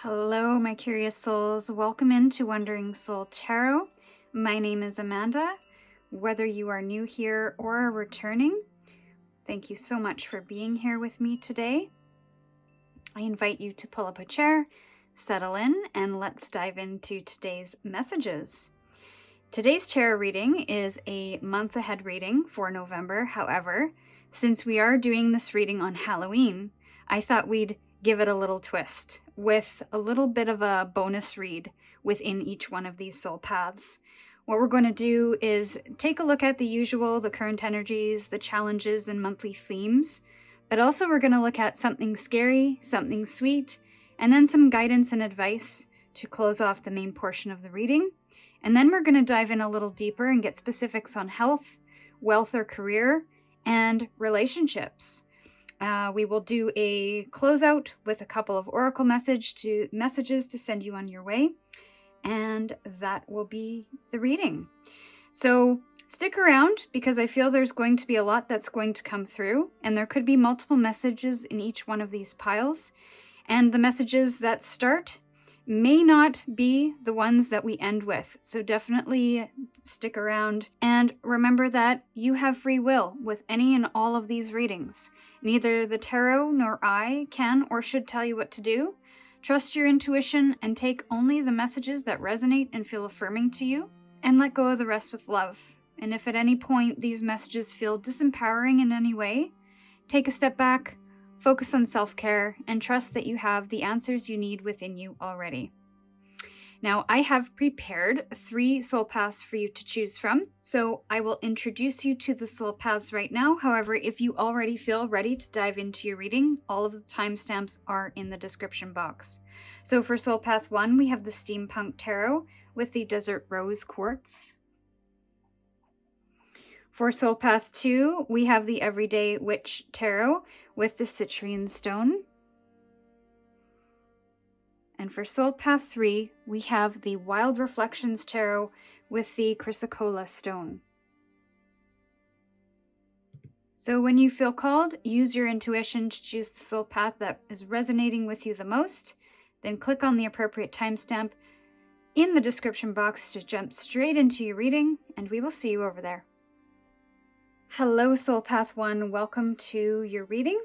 Hello, my curious souls. Welcome into Wandering Soul Tarot. My name is Amanda. Whether you are new here or are returning, thank you so much for being here with me today. I invite you to pull up a chair, settle in, and let's dive into today's messages. Today's tarot reading is a month ahead reading for November. However, since we are doing this reading on Halloween, I thought we'd give it a little twist with a little bit of a bonus read within each one of these soul paths. What we're going to do is take a look at the current energies, the challenges, and monthly themes, but also we're going to look at something scary, something sweet, and then some guidance and advice to close off the main portion of the reading. And then we're going to dive in a little deeper and get specifics on health, wealth or career, and relationships. We will do a closeout with a couple of oracle messages to send you on your way, and that will be the reading. So stick around because I feel there's going to be a lot that's going to come through, and there could be multiple messages in each one of these piles, and the messages that start may not be the ones that we end with. So definitely stick around and remember that you have free will with any and all of these readings. Neither the tarot nor I can or should tell you what to do. Trust your intuition and take only the messages that resonate and feel affirming to you, and let go of the rest with love. And if at any point these messages feel disempowering in any way, take a step back, focus on self-care, and trust that you have the answers you need within you already. Now, I have prepared 3 soul paths for you to choose from, so I will introduce you to the soul paths right now. However, if you already feel ready to dive into your reading, all of the timestamps are in the description box. So for soul path 1, we have the Steampunk Tarot with the Desert Rose Quartz. For soul path 2, we have the Everyday Witch Tarot with the Citrine Stone. And for soul path 3, we have the Wild Reflections Tarot with the Chrysocolla Stone. So when you feel called, use your intuition to choose the soul path that is resonating with you the most. Then click on the appropriate timestamp in the description box to jump straight into your reading, and we will see you over there. Hello, Soul Path 1. Welcome to your reading.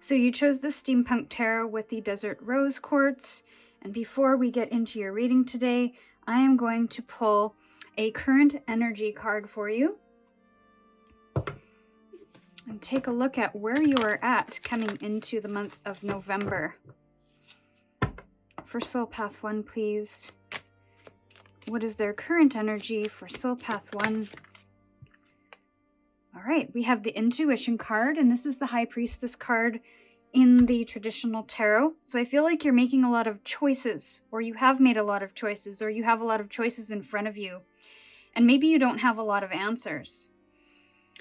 So you chose the Steampunk Tarot with the Desert Rose Quartz. And before we get into your reading today, I am going to pull a current energy card for you and take a look at where you are at coming into the month of November. For Soul Path 1, please. What is their current energy for Soul Path 1? All right, we have the Intuition card, and this is the High Priestess card in the traditional tarot. So I feel like you're making a lot of choices, or you have made a lot of choices, or you have a lot of choices in front of you, and maybe you don't have a lot of answers.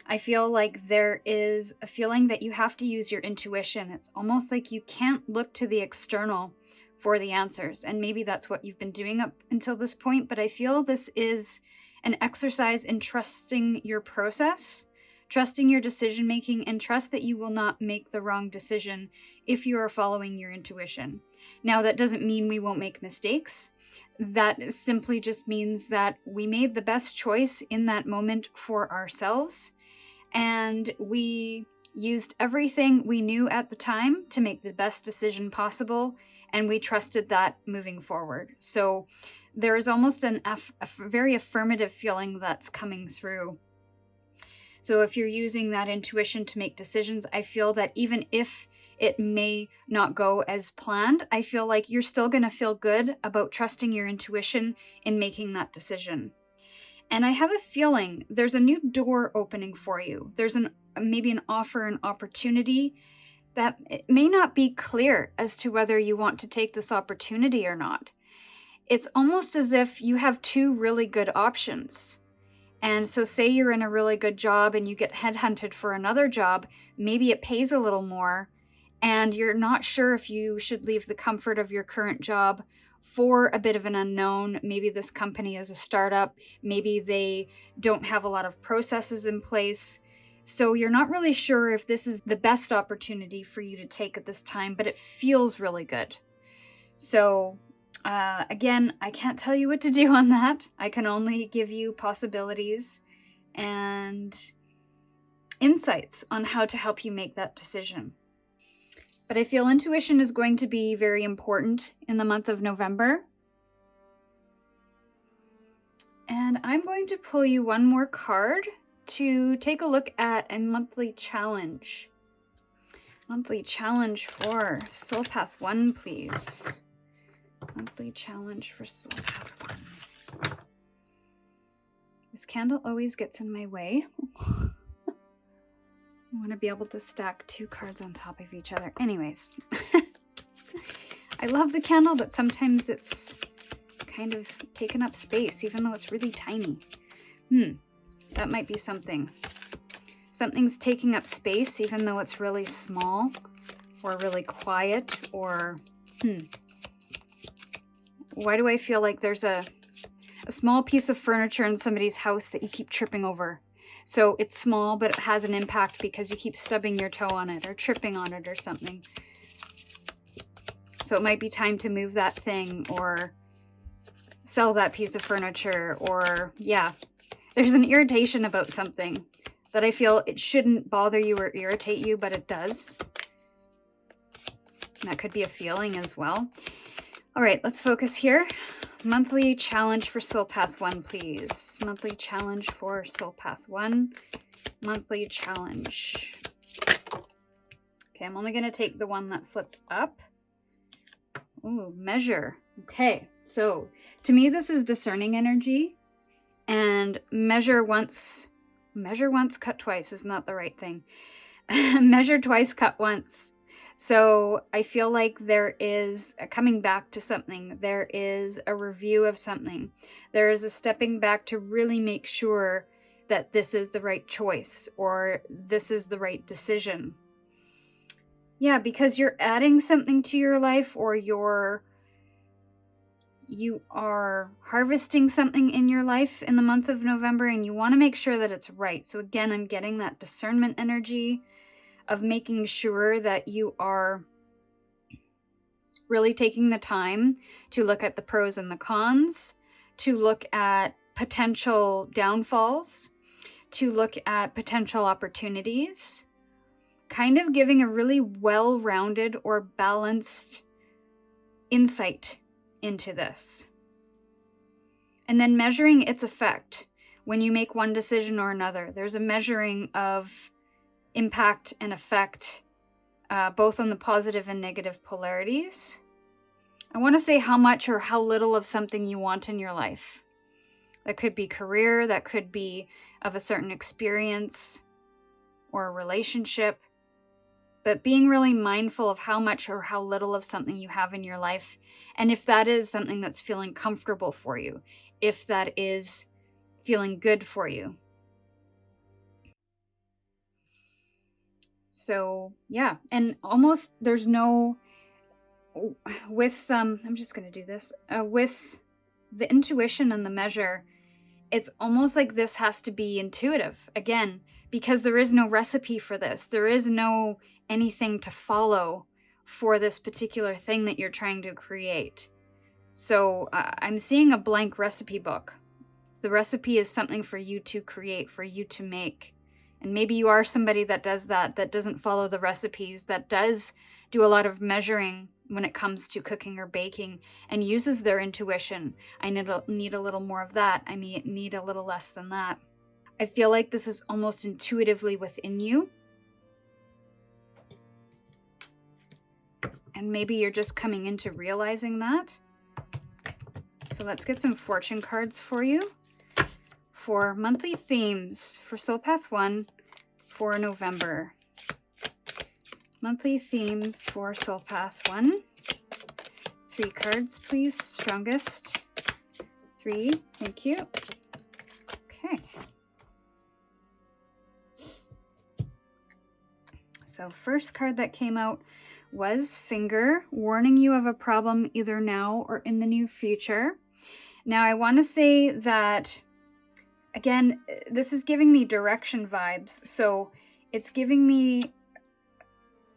I feel like there is a feeling that you have to use your intuition. It's almost like you can't look to the external for the answers, and maybe that's what you've been doing up until this point, but I feel this is an exercise in trusting your process, trusting your decision making, and trust that you will not make the wrong decision if you are following your intuition. Now, that doesn't mean we won't make mistakes. That simply just means that we made the best choice in that moment for ourselves, and we used everything we knew at the time to make the best decision possible, and we trusted that moving forward. So there is almost a very affirmative feeling that's coming through. So if you're using that intuition to make decisions, I feel that even if it may not go as planned, I feel like you're still going to feel good about trusting your intuition in making that decision. And I have a feeling there's a new door opening for you. There's maybe an offer, an opportunity that it may not be clear as to whether you want to take this opportunity or not. It's almost as if you have 2 really good options. And so say you're in a really good job and you get headhunted for another job, maybe it pays a little more, and you're not sure if you should leave the comfort of your current job for a bit of an unknown. Maybe this company is a startup, maybe they don't have a lot of processes in place. So you're not really sure if this is the best opportunity for you to take at this time, but it feels really good. So again, I can't tell you what to do on that. I can only give you possibilities and insights on how to help you make that decision. But I feel intuition is going to be very important in the month of November. And I'm going to pull you one more card to take a look at a monthly challenge. Monthly challenge for Soul Path 1, please. Monthly challenge for Soul Path 1. This candle always gets in my way. I want to be able to stack 2 cards on top of each other. Anyways. I love the candle, but sometimes it's kind of taken up space, even though it's really tiny. That might be something. Something's taking up space, even though it's really small, or really quiet, or, Why do I feel like there's a small piece of furniture in somebody's house that you keep tripping over? So it's small, but it has an impact because you keep stubbing your toe on it, or tripping on it, or something. So it might be time to move that thing, or sell that piece of furniture, or, yeah. There's an irritation about something that I feel it shouldn't bother you or irritate you, but it does. And that could be a feeling as well. All right, let's focus here. Monthly challenge for Soul Path 1, please. Monthly challenge for Soul Path 1. Monthly challenge. Okay, I'm only going to take the one that flipped up. Ooh, measure. Okay, so to me this is discerning energy. And measure once, cut twice is not the right thing. Measure twice, cut once. So I feel like there is a coming back to something. There is a review of something. There is a stepping back to really make sure that this is the right choice or this is the right decision. Yeah, because you're adding something to your life, or you are harvesting something in your life in the month of November, and you want to make sure that it's right. So again, I'm getting that discernment energy of making sure that you are really taking the time to look at the pros and the cons, to look at potential downfalls, to look at potential opportunities, kind of giving a really well-rounded or balanced insight into this. And then measuring its effect when you make one decision or another. There's a measuring of impact and effect, both on the positive and negative polarities. I want to say how much or how little of something you want in your life. That could be career, that could be of a certain experience or a relationship. But being really mindful of how much or how little of something you have in your life, and if that is something that's feeling comfortable for you, if that is feeling good for you. So, yeah, and almost there's no, with, I'm just going to do this, with the intuition and the measure, it's almost like this has to be intuitive, again, because there is no recipe for this. There is no anything to follow for this particular thing that you're trying to create. So I'm seeing a blank recipe book. The recipe is something for you to create, for you to make. And maybe you are somebody that does that doesn't follow the recipes, that does do a lot of measuring when it comes to cooking or baking, and uses their intuition. I need a little more of that. I need a little less than that. I feel like this is almost intuitively within you. And maybe you're just coming into realizing that. So let's get some fortune cards for you for monthly themes for Soul Path 1 for November. Monthly themes for Soul Path 1. 3 cards, please. Strongest. 3. Thank you. Okay. So first card that came out was Finger, warning you of a problem either now or in the near future. Now I want to say that, again, this is giving me direction vibes. So it's giving me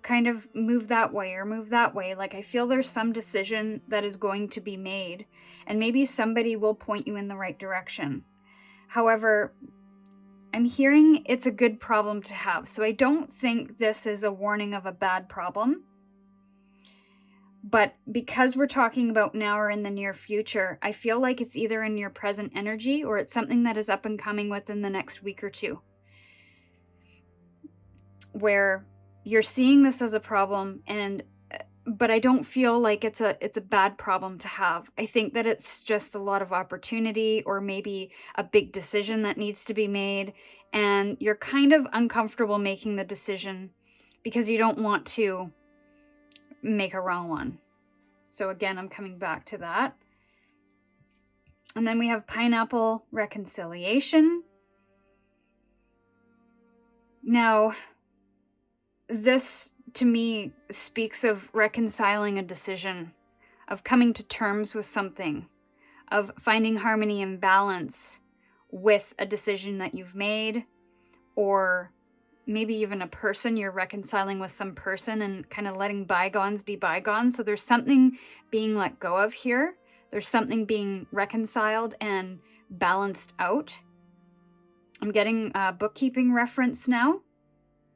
kind of move that way or move that way. Like, I feel there's some decision that is going to be made, and maybe somebody will point you in the right direction. However, I'm hearing it's a good problem to have. So I don't think this is a warning of a bad problem. But because we're talking about now or in the near future, I feel like it's either in your present energy or it's something that is up and coming within the next week or two, where you're seeing this as a problem, but I don't feel like it's a bad problem to have. I think that it's just a lot of opportunity, or maybe a big decision that needs to be made, and you're kind of uncomfortable making the decision because you don't want to make a wrong one. So again, I'm coming back to that. And then we have pineapple reconciliation. Now, this to me speaks of reconciling a decision, of coming to terms with something, of finding harmony and balance with a decision that you've made, or maybe even a person. You're reconciling with some person and kind of letting bygones be bygones. So there's something being let go of here. There's something being reconciled and balanced out. I'm getting a bookkeeping reference now.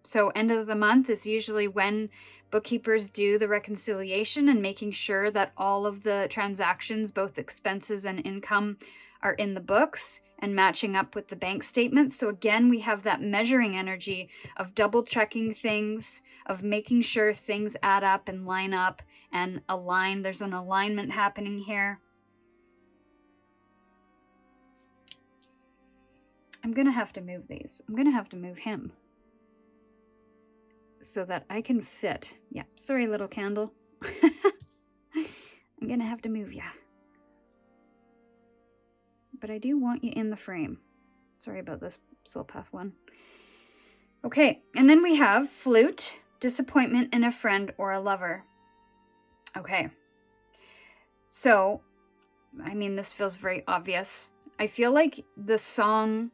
So end of the month is usually when bookkeepers do the reconciliation and making sure that all of the transactions, both expenses and income, are in the books and matching up with the bank statements. So again, we have that measuring energy of double checking things, of making sure things add up and line up and align. There's an alignment happening here. I'm going to have to move these. I'm going to have to move him so that I can fit. Yeah, sorry, little candle. I'm going to have to move you. But I do want you in the frame. Sorry about this, Soul Path 1. Okay, and then we have flute, disappointment in a friend or a lover. Okay. So, I mean, this feels very obvious. I feel like the song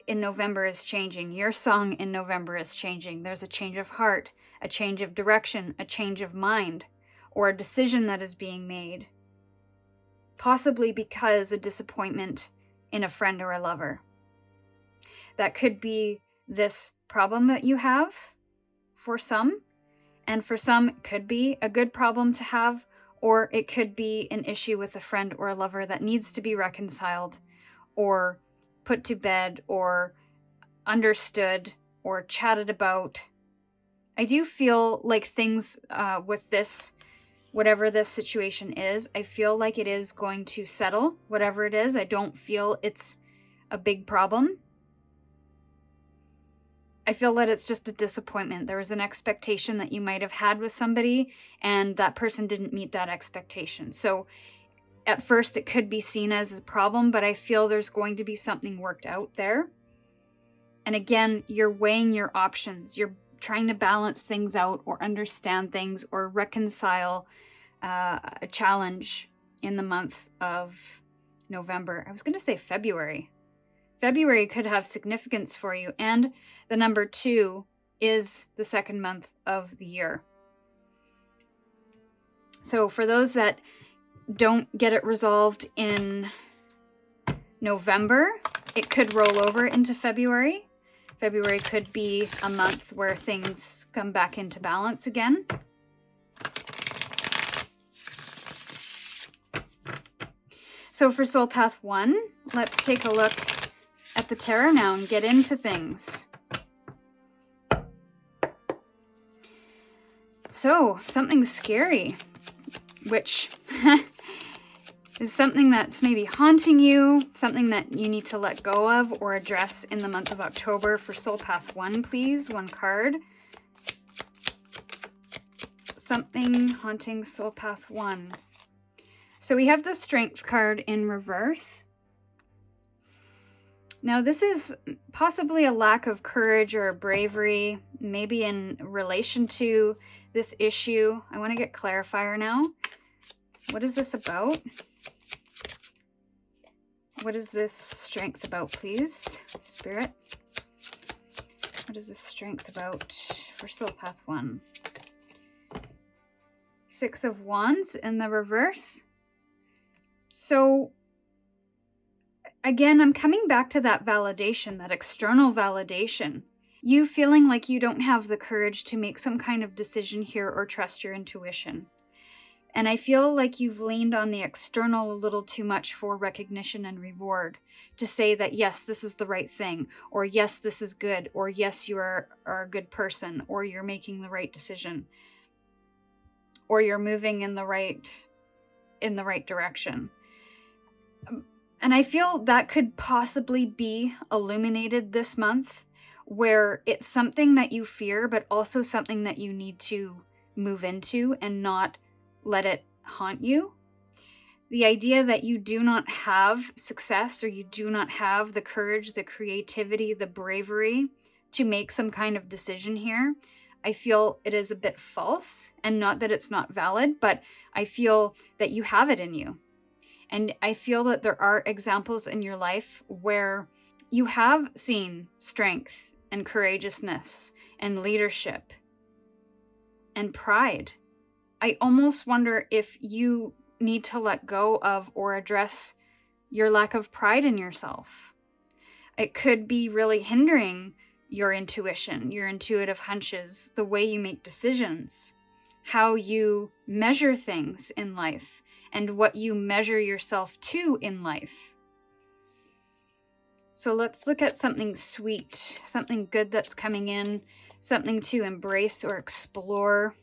in November is changing. Your song in November is changing. There's a change of heart, a change of direction, a change of mind, or a decision that is being made. Possibly because a disappointment in a friend or a lover. That could be this problem that you have for some, and for some it could be a good problem to have, or it could be an issue with a friend or a lover that needs to be reconciled or put to bed or understood or chatted about. I do feel like things with this, whatever this situation is, I feel like it is going to settle, whatever it is. I don't feel it's a big problem. I feel that it's just a disappointment. There was an expectation that you might have had with somebody, and that person didn't meet that expectation. So at first it could be seen as a problem, but I feel there's going to be something worked out there. And again, you're weighing your options. You're trying to balance things out or understand things or reconcile a challenge in the month of November. I was going to say February. February could have significance for you. And the number 2 is the second month of the year. So for those that don't get it resolved in November, it could roll over into February. February could be a month where things come back into balance again. So for Soul Path 1, let's take a look at the tarot now and get into things. So, something scary, which is something that's maybe haunting you, something that you need to let go of or address in the month of October. For Soul Path 1, please, 1 card. Something haunting Soul Path 1. So we have the Strength card in reverse. Now this is possibly a lack of courage or bravery, maybe in relation to this issue. I want to get clarifier now. What is this about? What is this Strength about, please, Spirit? What is the strength about for Soul Path 1? 6 of Wands in the reverse. So again, I'm coming back to that validation, that external validation. You feeling like you don't have the courage to make some kind of decision here or trust your intuition. And I feel like you've leaned on the external a little too much for recognition and reward to say that, yes, this is the right thing, or yes, this is good, or yes, you are a good person, or you're making the right decision, or you're moving in the right direction. And I feel that could possibly be illuminated this month, where it's something that you fear, but also something that you need to move into and not let it haunt you. The idea that you do not have success, or you do not have the courage, the creativity, the bravery to make some kind of decision here, I feel it is a bit false. And not that it's not valid, but I feel that you have it in you. And I feel that there are examples in your life where you have seen strength and courageousness and leadership and pride. I almost wonder if you need to let go of or address your lack of pride in yourself. It could be really hindering your intuition, your intuitive hunches, the way you make decisions, how you measure things in life, and what you measure yourself to in life. So let's look at something sweet, something good that's coming in, something to embrace or explore.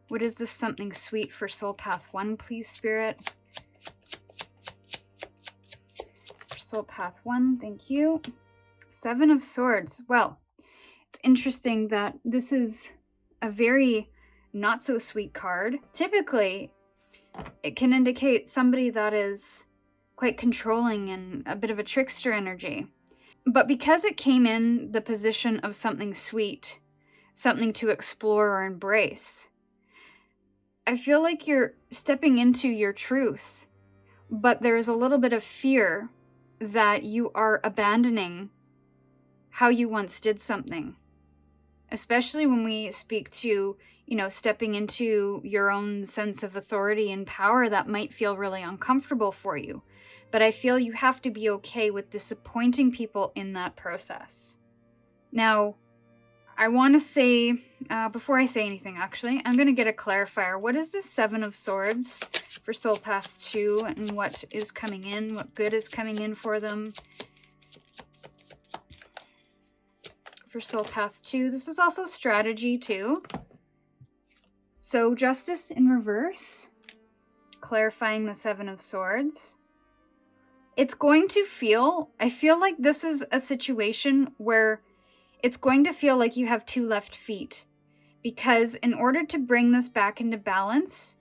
What is this something sweet for Soul Path 1, please, Spirit? For Soul Path 1, thank you. 7 of Swords. Well, it's interesting that this is a very not so sweet card. Typically, it can indicate somebody that is quite controlling and a bit of a trickster energy. But because it came in the position of something sweet, something to explore or embrace, I feel like you're stepping into your truth, but there's a little bit of fear that you are abandoning how you once did something. Especially when we speak to, stepping into your own sense of authority and power, that might feel really uncomfortable for you. But I feel you have to be okay with disappointing people in that process. Now, I want to say, before I say anything, actually, I'm going to get a clarifier. What is the 7 of Swords for Soul Path 2, and what is coming in? What good is coming in for them? For Soul Path 2. This is also strategy too. So Justice in reverse, clarifying the 7 of Swords. It's going to feel, I feel like this is a situation where it's going to feel like you have 2 left feet. Because in order to bring this back into balance,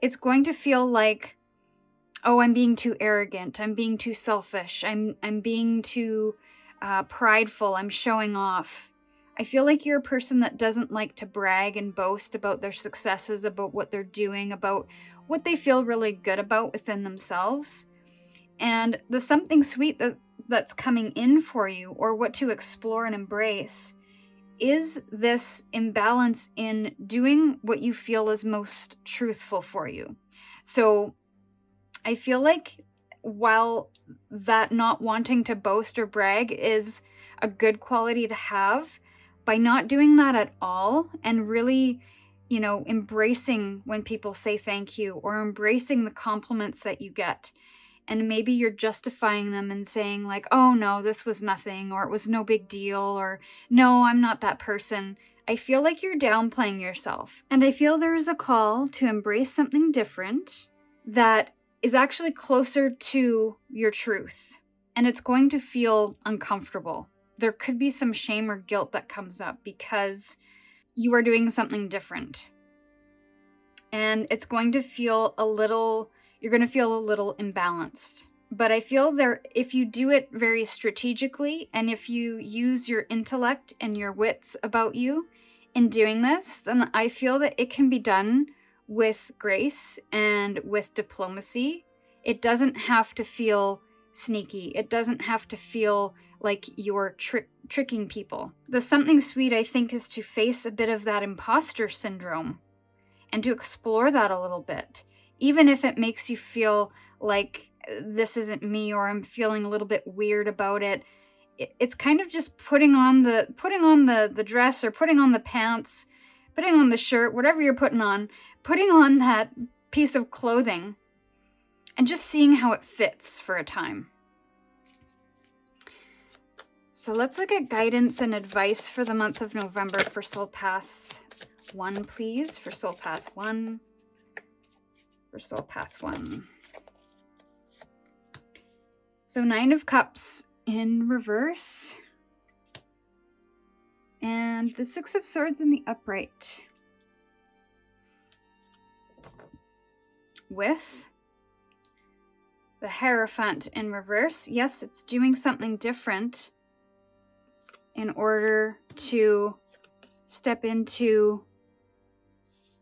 it's going to feel like, oh, I'm being too arrogant, I'm being too selfish, I'm being too prideful, I'm showing off. I feel like you're a person that doesn't like to brag and boast about their successes, about what they're doing, about what they feel really good about within themselves. And the something sweet that's coming in for you, or what to explore and embrace, is this imbalance in doing what you feel is most truthful for you. So I feel like while that not wanting to boast or brag is a good quality to have, by not doing that at all and really, embracing when people say thank you, or embracing the compliments that you get, and maybe you're justifying them and saying like, oh no, this was nothing, or it was no big deal, or no, I'm not that person. I feel like you're downplaying yourself. And I feel there is a call to embrace something different that is actually closer to your truth. And it's going to feel uncomfortable. There could be some shame or guilt that comes up because you are doing something different. And it's going to feel you're going to feel a little imbalanced. But I feel if you do it very strategically, and if you use your intellect and your wits about you in doing this, then I feel that it can be done with grace and with diplomacy. It doesn't have to feel sneaky. It doesn't have to feel like you're tricking people. The something sweet, I think, is to face a bit of that imposter syndrome and to explore that a little bit, even if it makes you feel like this isn't me, or I'm feeling a little bit weird about it. It's kind of just putting on the dress, or putting on the pants, putting on the shirt, whatever you're putting on that piece of clothing, and just seeing how it fits for a time. So let's look at guidance and advice for the month of November for Soul Path 1, please. For Soul Path 1. For Soul Path 1. So 9 of Cups in reverse. And the 6 of Swords in the upright. With the Hierophant in reverse. Yes, it's doing something different in order to step into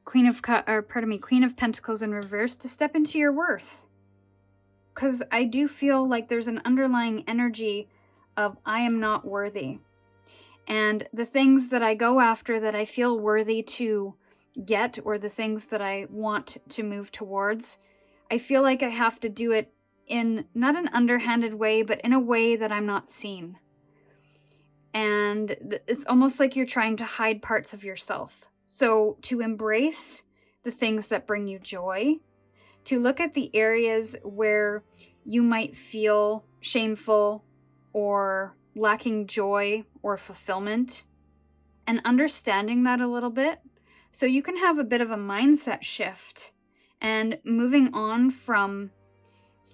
Queen of Pentacles in reverse, to step into your worth. Because I do feel like there's an underlying energy of I am not worthy. And the things that I go after that I feel worthy to get, or the things that I want to move towards, I feel like I have to do it in not an underhanded way, but in a way that I'm not seen. And it's almost like you're trying to hide parts of yourself. So to embrace the things that bring you joy, to look at the areas where you might feel shameful or lacking joy or fulfillment, and understanding that a little bit, so you can have a bit of a mindset shift and moving on from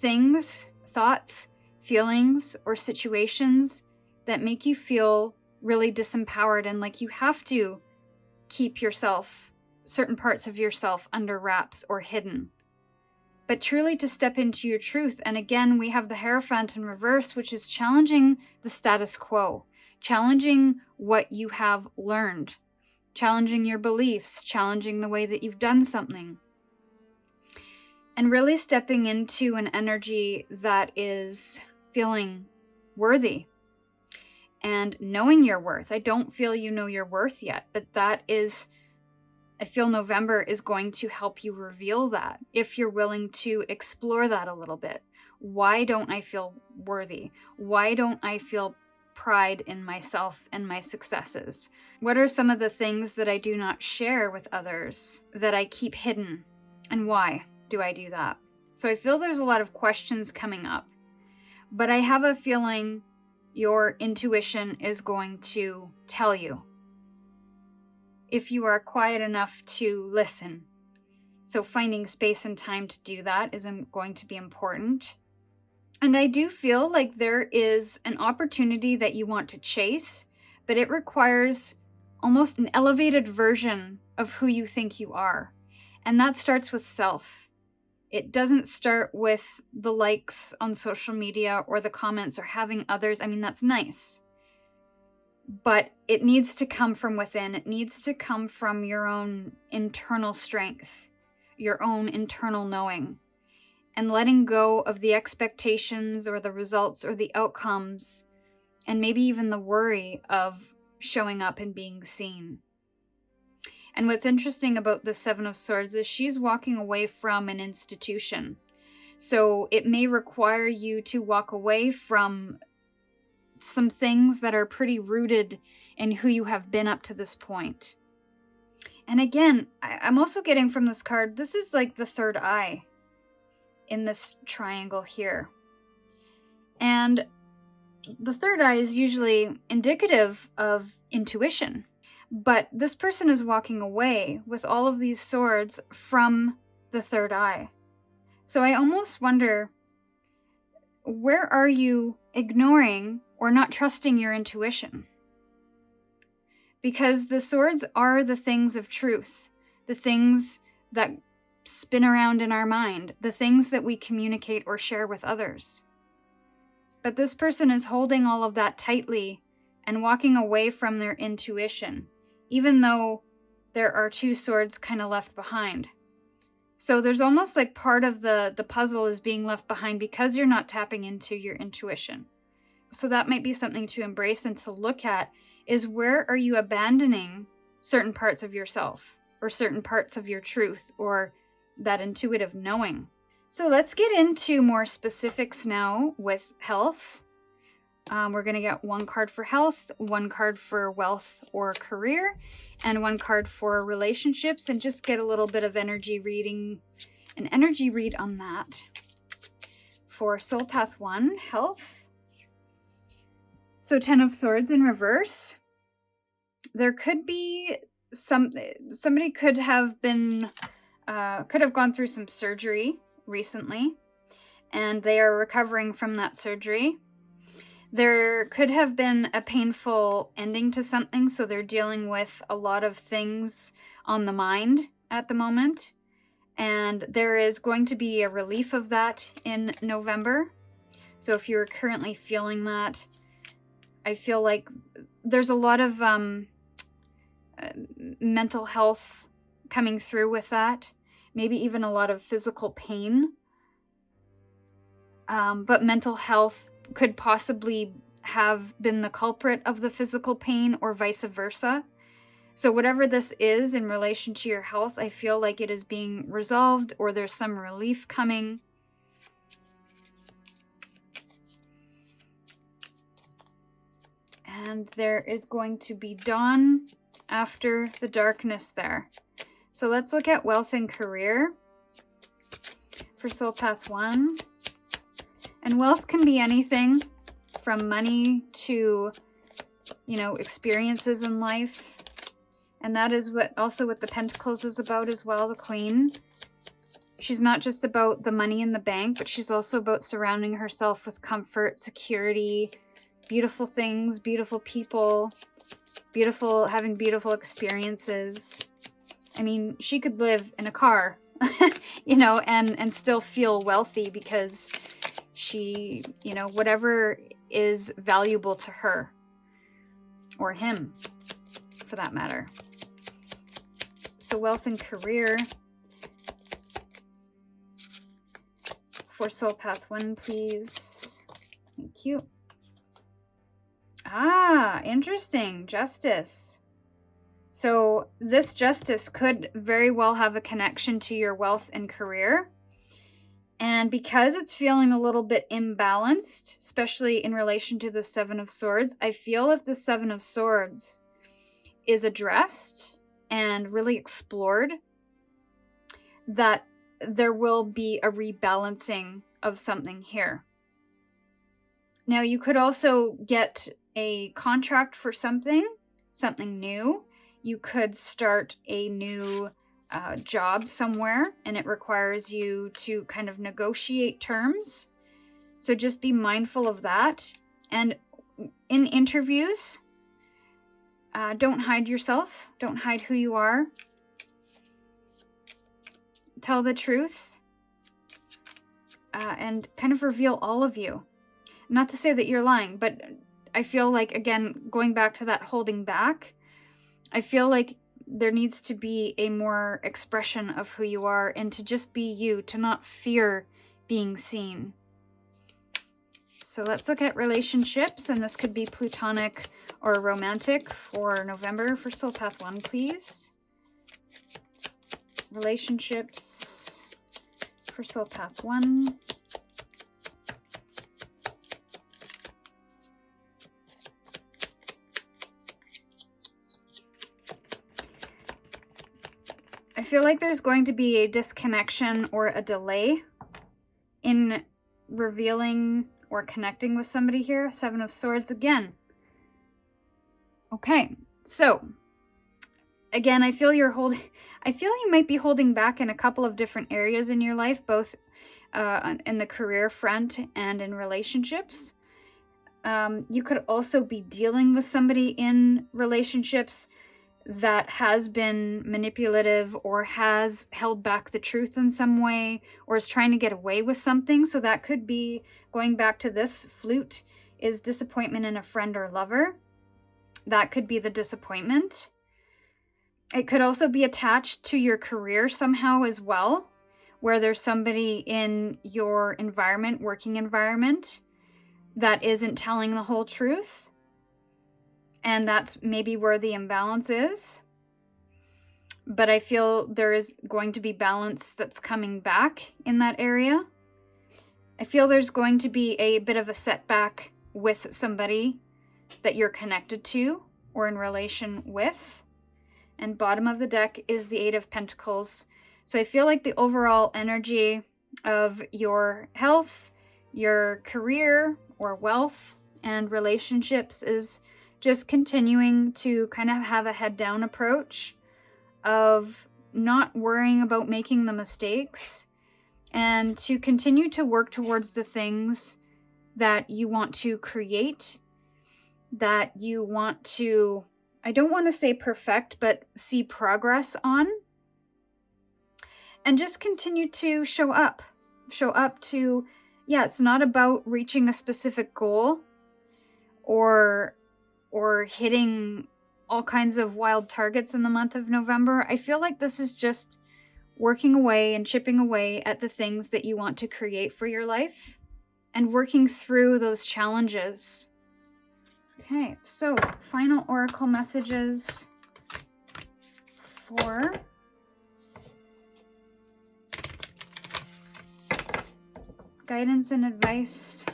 things, thoughts, feelings, or situations that make you feel really disempowered and like you have to keep yourself, certain parts of yourself, under wraps or hidden. But truly to step into your truth. And again, we have the Hierophant in reverse, which is challenging the status quo, challenging what you have learned, challenging your beliefs, challenging the way that you've done something. And really stepping into an energy that is feeling worthy and knowing your worth. I don't feel you know your worth yet, but that is, I feel November is going to help you reveal that if you're willing to explore that a little bit. Why don't I feel worthy? Why don't I feel pride in myself and my successes? What are some of the things that I do not share with others that I keep hidden? And why do I do that? So I feel there's a lot of questions coming up, but I have a feeling your intuition is going to tell you if you are quiet enough to listen. So finding space and time to do that is going to be important. And I do feel like there is an opportunity that you want to chase, but it requires almost an elevated version of who you think you are. And that starts with self. It doesn't start with the likes on social media or the comments or having others. I mean, that's nice. But it needs to come from within. It needs to come from your own internal strength, your own internal knowing, and letting go of the expectations or the results or the outcomes, and maybe even the worry of showing up and being seen. And what's interesting about the Seven of Swords is she's walking away from an institution. So it may require you to walk away from some things that are pretty rooted in who you have been up to this point. And again, I'm also getting from this card, this is like the third eye in this triangle here. And the third eye is usually indicative of intuition. But this person is walking away with all of these swords from the third eye. So I almost wonder, where are you ignoring or not trusting your intuition? Because the swords are the things of truth, the things that spin around in our mind, the things that we communicate or share with others. But this person is holding all of that tightly and walking away from their intuition, even though there are two swords kind of left behind. So there's almost like part of the puzzle is being left behind because you're not tapping into your intuition. So that might be something to embrace and to look at, is where are you abandoning certain parts of yourself or certain parts of your truth or that intuitive knowing. So let's get into more specifics now with health. We're going to get one card for health, one card for wealth or career, and one card for relationships, and just get a little bit of energy reading, an energy read on that. For Soul Path 1, health. So 10 of Swords in reverse. There could be somebody could have gone through some surgery recently, and they are recovering from that surgery. There could have been a painful ending to something, so they're dealing with a lot of things on the mind at the moment. And there is going to be a relief of that in November. So if you're currently feeling that, I feel like there's a lot of mental health coming through with that. Maybe even a lot of physical pain. But mental health could possibly have been the culprit of the physical pain or vice versa. So whatever this is in relation to your health, I feel like it is being resolved or there's some relief coming. And there is going to be dawn after the darkness there. So let's look at wealth and career for Soul Path 1. And wealth can be anything from money to, experiences in life. And that is what the Pentacles is about as well, the Queen. She's not just about the money in the bank, but she's also about surrounding herself with comfort, security, beautiful things, beautiful people, having beautiful experiences. I mean, she could live in a car, and still feel wealthy because she, whatever is valuable to her or him for that matter. So wealth and career for Soul Path 1, please. Thank you. Interesting. Justice. So this justice could very well have a connection to your wealth and career. And because it's feeling a little bit imbalanced, especially in relation to the Seven of Swords, I feel if the Seven of Swords is addressed and really explored, that there will be a rebalancing of something here. Now, you could also get a contract for something new. You could start a new job somewhere, and it requires you to kind of negotiate terms. So just be mindful of that. And in interviews, don't hide yourself. Don't hide who you are. Tell the truth. And kind of reveal all of you. Not to say that you're lying, but I feel like, again, going back to that holding back, I feel like there needs to be a more expression of who you are and to just be you, to not fear being seen. So let's look at relationships, and this could be platonic or romantic for November for Soul Path 1, please. Relationships for Soul Path 1. I feel like there's going to be a disconnection or a delay in revealing or connecting with somebody here. Seven of Swords again. Okay, so again, I feel you might be holding back in a couple of different areas in your life, both in the career front and in relationships. You could also be dealing with somebody in relationships that has been manipulative or has held back the truth in some way or is trying to get away with something. So that could be, going back to this flute, is disappointment in a friend or lover. That could be the disappointment. It could also be attached to your career somehow as well. where there's somebody in your environment, working environment, that isn't telling the whole truth. And that's maybe where the imbalance is. But I feel there is going to be balance that's coming back in that area. I feel there's going to be a bit of a setback with somebody that you're connected to or in relation with. And bottom of the deck is the Eight of Pentacles. So I feel like the overall energy of your health, your career or wealth and relationships is just continuing to kind of have a head down approach of not worrying about making the mistakes and to continue to work towards the things that you want to create, that you want to, I don't want to say perfect, but see progress on. And just continue to show up. Show up to, yeah, it's not about reaching a specific goal or hitting all kinds of wild targets in the month of November. I feel like this is just working away and chipping away at the things that you want to create for your life and working through those challenges. Okay, so final oracle messages for guidance and advice.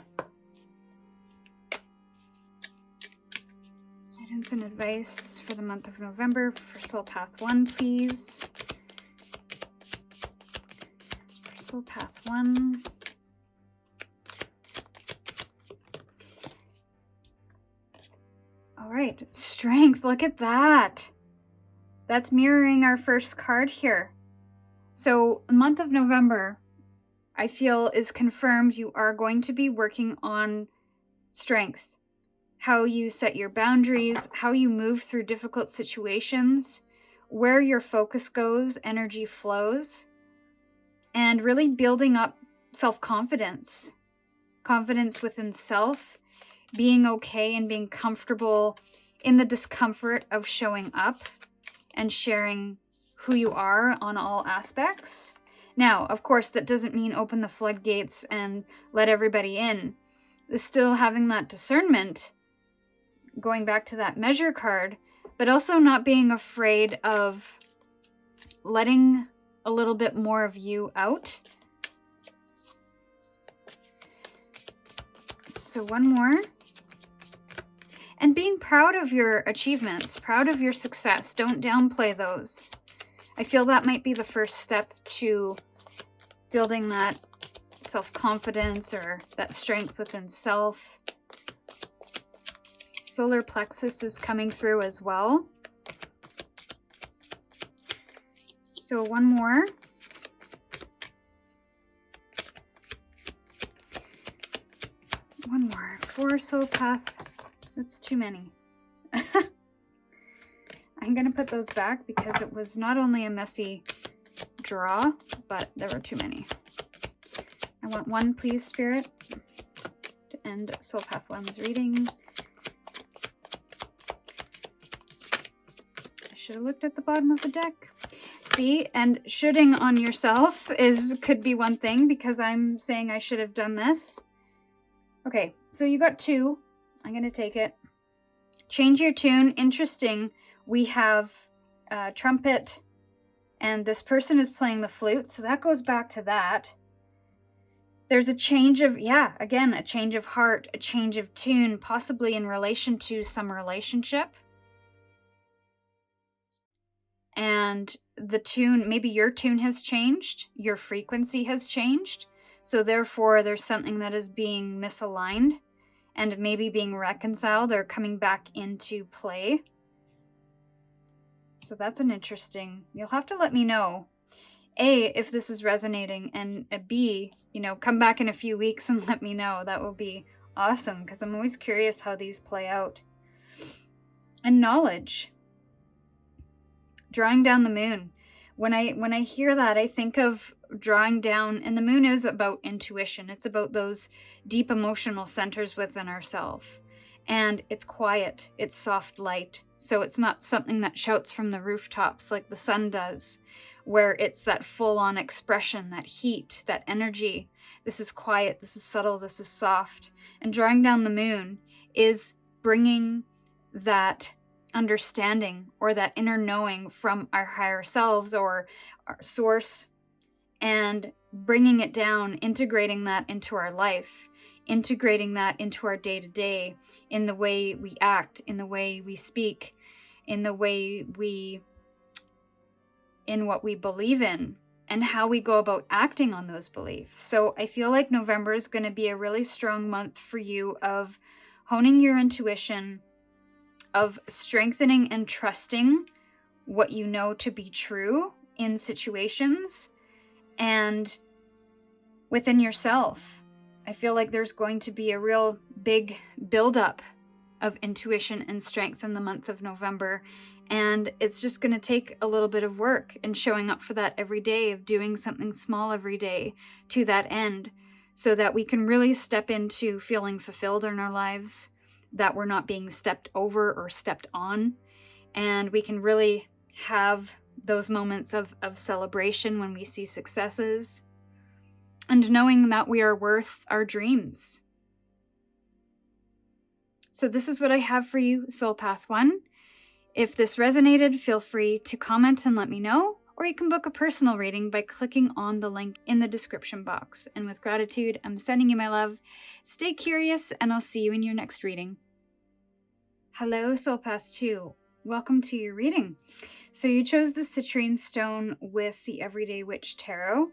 Guidance and advice for the month of November for Soul Path 1, please. For Soul Path 1. All right, Strength, look at that. That's mirroring our first card here. So, the month of November, I feel, is confirmed you are going to be working on strength. How you set your boundaries, how you move through difficult situations, where your focus goes, energy flows, and really building up self-confidence. Confidence within self, being okay and being comfortable in the discomfort of showing up and sharing who you are on all aspects. Now, of course, that doesn't mean open the floodgates and let everybody in. It's still having that discernment, going back to that measure card, but also not being afraid of letting a little bit more of you out. So one more. And being proud of your achievements, proud of your success. Don't downplay those. I feel that might be the first step to building that self-confidence or that strength within self. Solar plexus is coming through as well. So one more. One more. 4 soul path. That's too many. I'm going to put those back because it was not only a messy draw, but there were too many. I want one, please, Spirit, to end Soul Path 1's reading. I should have looked at the bottom of the deck. See, and shoulding on yourself could be one thing because I'm saying I should have done this. Okay, so you got 2. I'm going to take it. Change your tune. Interesting. We have trumpet, and this person is playing the flute, so that goes back to that. There's a change of, again, a change of heart, a change of tune, possibly in relation to some relationship. And the tune, maybe your tune has changed, your frequency has changed, so therefore there's something that is being misaligned and maybe being reconciled or coming back into play. So that's an interesting, you'll have to let me know, A, if this is resonating, and B, come back in a few weeks and let me know. That will be awesome, because I'm always curious how these play out. And knowledge. Drawing down the moon. When I hear that, I think of drawing down, and the moon is about intuition. It's about those deep emotional centers within ourselves. and it's quiet, it's soft light. So it's not something that shouts from the rooftops like the sun does, where it's that full-on expression, that heat, that energy. This is quiet, this is subtle, this is soft. And drawing down the moon is bringing that understanding or that inner knowing from our higher selves or our source, and bringing it down, integrating that into our life, integrating that into our day-to-day, in the way we act, in the way we speak, in the way in what we believe in, and how we go about acting on those beliefs. So I feel like November is going to be a really strong month for you of honing your intuition, of strengthening and trusting what you know to be true in situations and within yourself. I feel like there's going to be a real big buildup of intuition and strength in the month of November. And it's just going to take a little bit of work and showing up for that every day, of doing something small every day to that end, so that we can really step into feeling fulfilled in our lives, that we're not being stepped over or stepped on. And we can really have those moments of celebration when we see successes, and knowing that we are worth our dreams. So this is what I have for you, Soul Path 1. If this resonated, feel free to comment and let me know, or you can book a personal reading by clicking on the link in the description box. And with gratitude, I'm sending you my love. Stay curious, and I'll see you in your next reading. Hello, Soul Path 2. Welcome to your reading. So you chose the citrine stone with the Everyday Witch Tarot.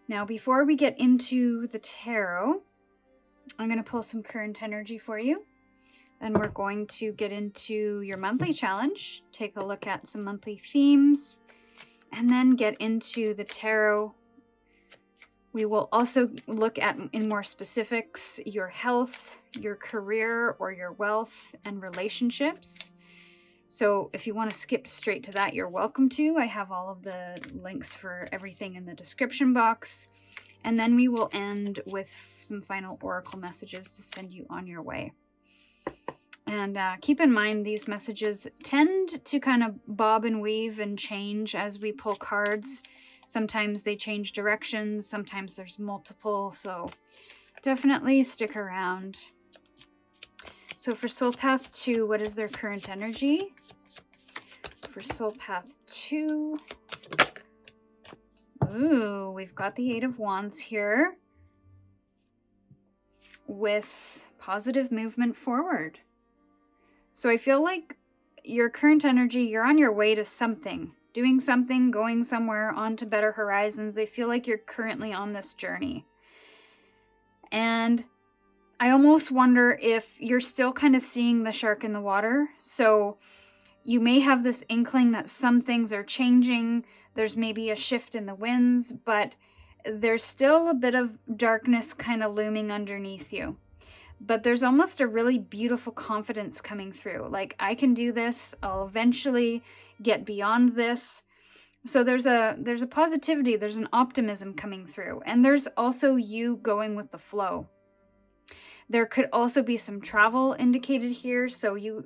Now, before we get into the tarot, I'm going to pull some current energy for you. Then we're going to get into your monthly challenge, take a look at some monthly themes, and then get into the tarot. We will also look at, in more specifics, your health, your career, or your wealth and relationships. So if you want to skip straight to that, you're welcome to. I have all of the links for everything in the description box. And then we will end with some final oracle messages to send you on your way. And keep in mind, these messages tend to kind of bob and weave and change as we pull cards. Sometimes they change directions, sometimes there's multiple, so definitely stick around. So for Soul Path 2, what is their current energy? For Soul Path 2, ooh, we've got the Eight of Wands here with positive movement forward. So I feel like your current energy, you're on your way to something, doing something, going somewhere, on to better horizons. I feel like you're currently on this journey. And I almost wonder if you're still kind of seeing the shark in the water. So you may have this inkling that some things are changing. There's maybe a shift in the winds, but there's still a bit of darkness kind of looming underneath you. But there's almost a really beautiful confidence coming through. Like, I can do this. I'll eventually get beyond this. So there's a positivity, there's an optimism coming through. And there's also you going with the flow. There could also be some travel indicated here. So you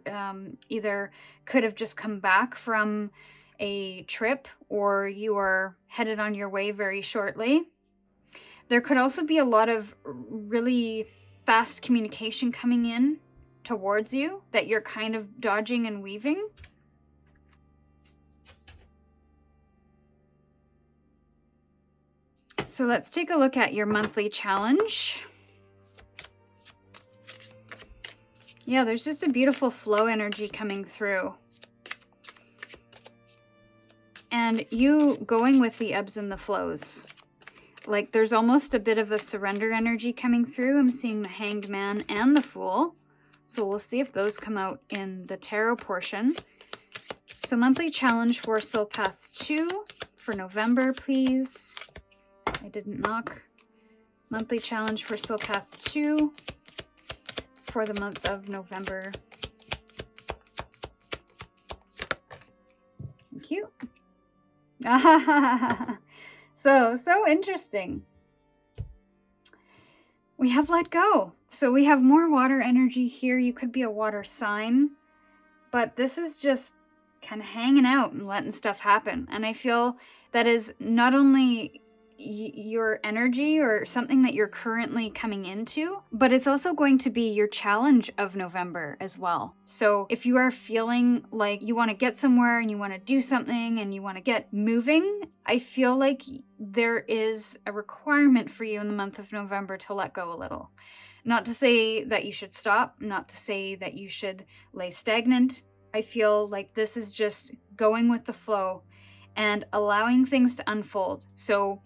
either could have just come back from a trip, or you are headed on your way very shortly. There could also be a lot of really fast communication coming in towards you that you're kind of dodging and weaving. So let's take a look at your monthly challenge. Yeah, there's just a beautiful flow energy coming through. And you going with the ebbs and the flows. Like, there's almost a bit of a surrender energy coming through. I'm seeing the Hanged Man and the Fool. So we'll see if those come out in the tarot portion. So monthly challenge for Soul Path 2 for November, please. I didn't knock. Monthly challenge for Soul Path 2 for the month of November. Thank you. So interesting. We have let go. So we have more water energy here. You could be a water sign, but this is just kind of hanging out and letting stuff happen. And I feel that is not only your energy or something that you're currently coming into, but it's also going to be your challenge of November as well. So if you are feeling like you want to get somewhere and you want to do something and you want to get moving, I feel like there is a requirement for you in the month of November to let go a little. Not to say that you should stop, not to say that you should lay stagnant. I feel like this is just going with the flow and allowing things to unfold. So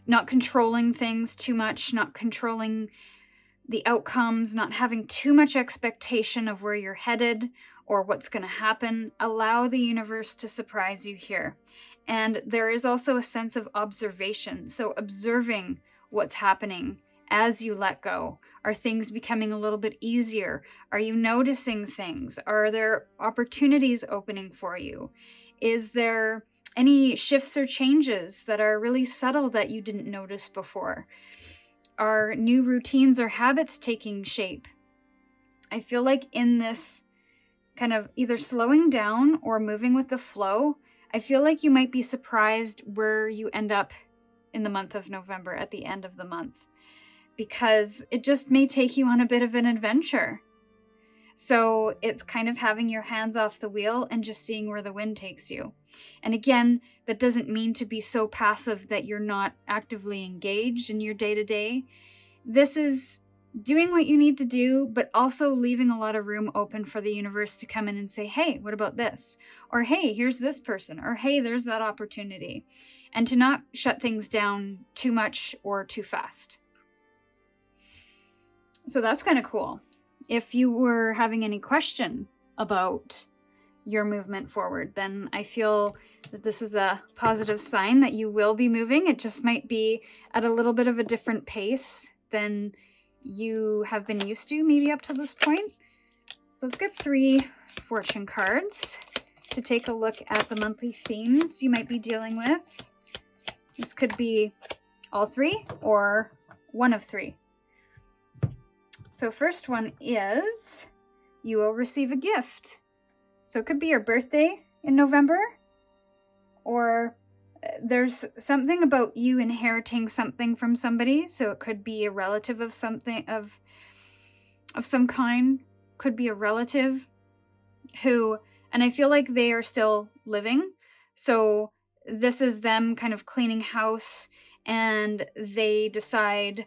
not controlling things too much, not controlling the outcomes, not having too much expectation of where you're headed or what's going to happen. Allow the universe to surprise you here. And there is also a sense of observation. So observing what's happening as you let go. Are things becoming a little bit easier? Are you noticing things? Are there opportunities opening for you? Is there any shifts or changes that are really subtle that you didn't notice before? Are new routines or habits taking shape? I feel like in this kind of either slowing down or moving with the flow, I feel like you might be surprised where you end up in the month of November at the end of the month, because it just may take you on a bit of an adventure. So it's kind of having your hands off the wheel and just seeing where the wind takes you. And again, that doesn't mean to be so passive that you're not actively engaged in your day-to-day. This is doing what you need to do, but also leaving a lot of room open for the universe to come in and say, hey, what about this? Or hey, here's this person. Or hey, there's that opportunity. And to not shut things down too much or too fast. So that's kind of cool. If you were having any question about your movement forward, then I feel that this is a positive sign that you will be moving. It just might be at a little bit of a different pace than you have been used to, maybe up to this point. So let's get 3 fortune cards to take a look at the monthly themes you might be dealing with. This could be all 3 or one of 3. So first one is, you will receive a gift. So it could be your birthday in November, or there's something about you inheriting something from somebody. So it could be a relative of something, of some kind. Could be a relative who, and I feel like they are still living. So this is them kind of cleaning house, and they decide,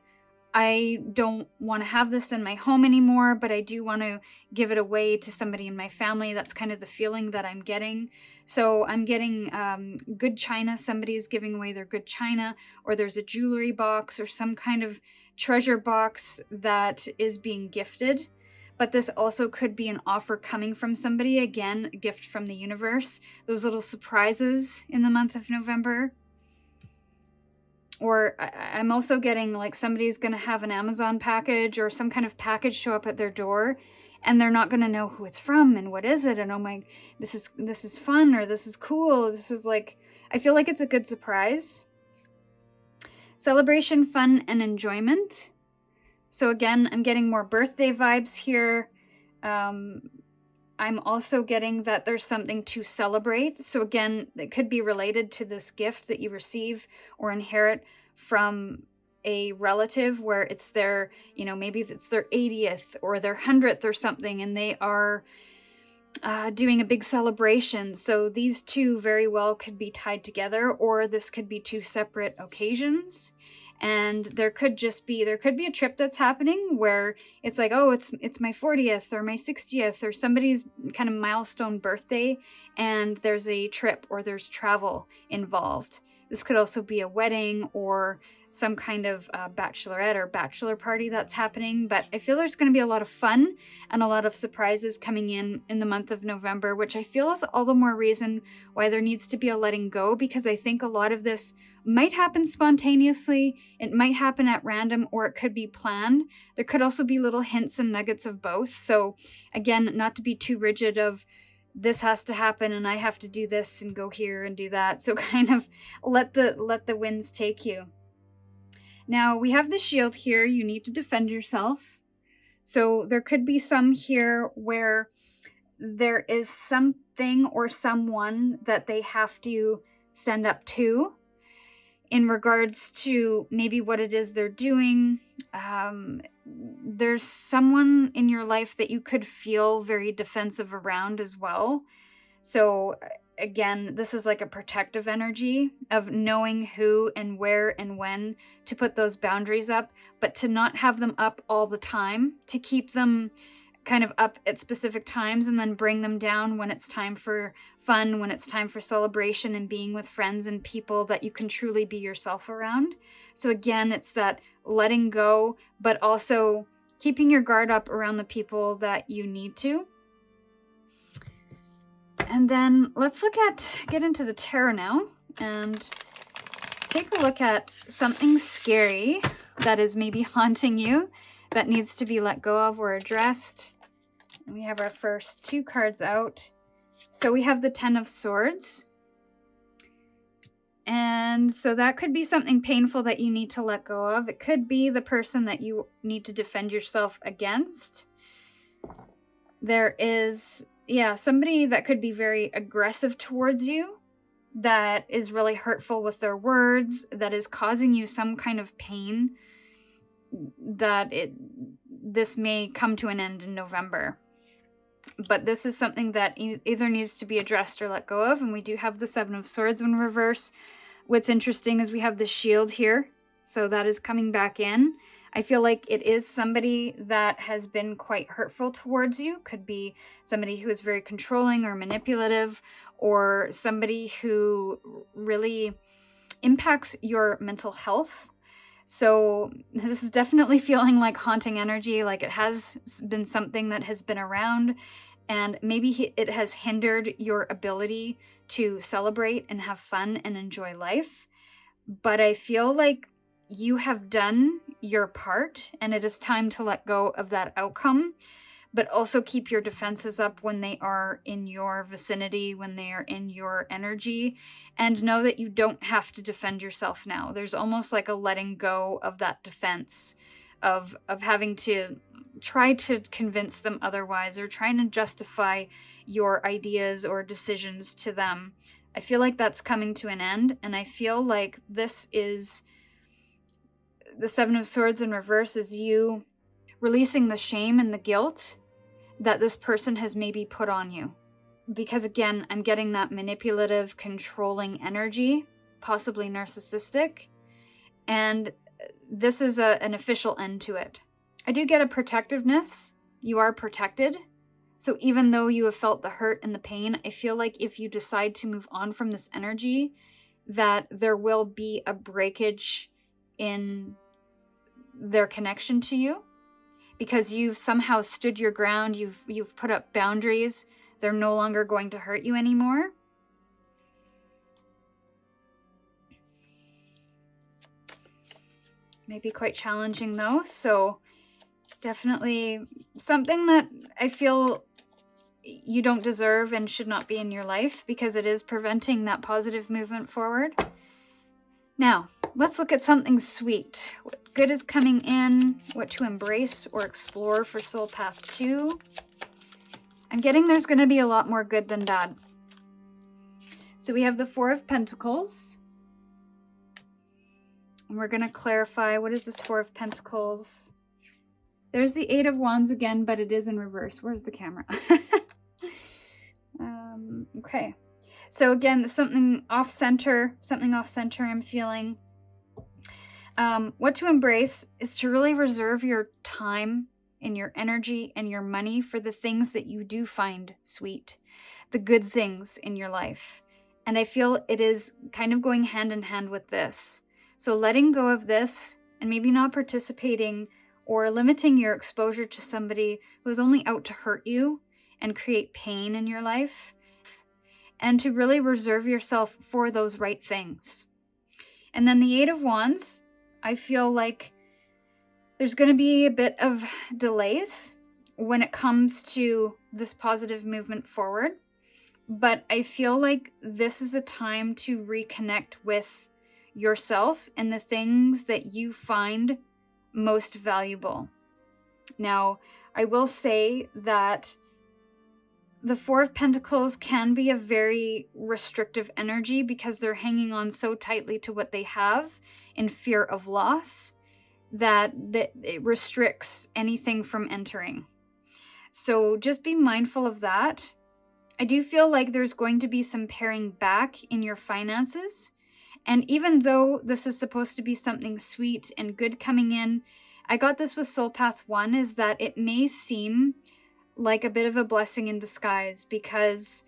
I don't want to have this in my home anymore, but I do want to give it away to somebody in my family. That's kind of the feeling that I'm getting. So I'm getting good china. Somebody's giving away their good china, or there's a jewelry box or some kind of treasure box that is being gifted. But this also could be an offer coming from somebody. Again, a gift from the universe. Those little surprises in the month of November. Or I'm also getting like somebody's going to have an Amazon package or some kind of package show up at their door, and they're not going to know who it's from and what is it, and oh my, this is fun, or this is cool. This is like, I feel like it's a good surprise. Celebration, fun, and enjoyment. So again, I'm getting more birthday vibes here. I'm also getting that there's something to celebrate. So again, it could be related to this gift that you receive or inherit from a relative, where it's their, maybe it's their 80th or their 100th or something, and they are doing a big celebration. So these two very well could be tied together, or this could be 2 separate occasions. And there could be a trip that's happening where it's like, oh, it's my 40th or my 60th or somebody's kind of milestone birthday, and there's a trip or there's travel involved. This could also be a wedding or some kind of bachelorette or bachelor party that's happening. But I feel there's going to be a lot of fun and a lot of surprises coming in the month of November, which I feel is all the more reason why there needs to be a letting go, because I think a lot of this might happen spontaneously, it might happen at random, or it could be planned. There could also be little hints and nuggets of both. So again, not to be too rigid of this has to happen and I have to do this and go here and do that. So kind of let the winds take you. Now we have the shield here. You need to defend yourself. So there could be some here where there is something or someone that they have to stand up to in regards to maybe what it is they're doing. There's someone in your life that you could feel very defensive around as well. So again, this is like a protective energy of knowing who and where and when to put those boundaries up, but to not have them up all the time, to keep them kind of up at specific times and then bring them down when it's time for fun, when it's time for celebration and being with friends and people that you can truly be yourself around. So again, it's that letting go, but also keeping your guard up around the people that you need to. And then let's get into the tarot now and take a look at something scary that is maybe haunting you, that needs to be let go of or addressed. And we have our first 2 cards out. So we have the 10 of Swords. And so that could be something painful that you need to let go of. It could be the person that you need to defend yourself against. There is, somebody that could be very aggressive towards you, that is really hurtful with their words, that is causing you some kind of pain, that this may come to an end in November. But this is something that either needs to be addressed or let go of. And we do have the 7 of Swords in reverse. What's interesting is we have the shield here. So that is coming back in. I feel like it is somebody that has been quite hurtful towards you. Could be somebody who is very controlling or manipulative, or somebody who really impacts your mental health. So this is definitely feeling like haunting energy, like it has been something that has been around, and maybe it has hindered your ability to celebrate and have fun and enjoy life. But I feel like you have done your part, and it is time to let go of that outcome, but also keep your defenses up when they are in your vicinity, when they are in your energy, and know that you don't have to defend yourself now. There's almost like a letting go of that defense, of having to try to convince them otherwise, or trying to justify your ideas or decisions to them. I feel like that's coming to an end, and I feel like this is the 7 of Swords in reverse is you releasing the shame and the guilt that this person has maybe put on you. Because again, I'm getting that manipulative, controlling energy, possibly narcissistic, and this is an official end to it. I do get a protectiveness. You are protected. So even though you have felt the hurt and the pain, I feel like if you decide to move on from this energy, that there will be a breakage in their connection to you, because you've somehow stood your ground, you've put up boundaries. They're no longer going to hurt you anymore. Maybe quite challenging though, so definitely something that I feel you don't deserve and should not be in your life, because it is preventing that positive movement forward. Now, let's look at something sweet. What good is coming in? What to embrace or explore for Soul Path 2? I'm getting there's going to be a lot more good than bad. So we have the 4 of Pentacles. And we're going to clarify, what is this 4 of Pentacles? There's the 8 of Wands again, but it is in reverse. Where's the camera? Okay. So again, something off center I'm feeling. What to embrace is to really reserve your time and your energy and your money for the things that you do find sweet, the good things in your life. And I feel it is kind of going hand in hand with this. So letting go of this and maybe not participating or limiting your exposure to somebody who's only out to hurt you and create pain in your life, and to really reserve yourself for those right things. And then the 8 of Wands, I feel like there's going to be a bit of delays when it comes to this positive movement forward. But I feel like this is a time to reconnect with yourself and the things that you find most valuable. Now, I will say that the Four of Pentacles can be a very restrictive energy because they're hanging on so tightly to what they have in fear of loss that it restricts anything from entering. So just be mindful of that. I do feel like there's going to be some paring back in your finances. And even though this is supposed to be something sweet and good coming in, I got this with Soul Path 1, is that it may seem like a bit of a blessing in disguise because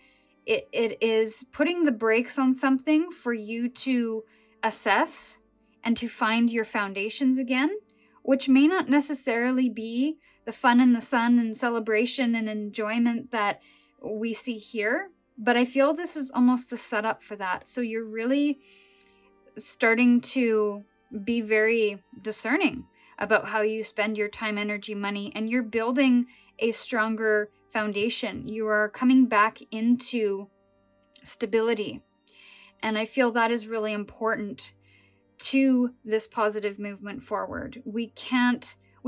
it is putting the brakes on something for you to assess and to find your foundations again, which may not necessarily be the fun and the sun and celebration and enjoyment that we see here, but I feel this is almost the setup for that. So you're really starting to be very discerning about how you spend your time, energy, money, and you're building a stronger foundation. You are coming back into stability. And I feel that is really important to this positive movement forward. We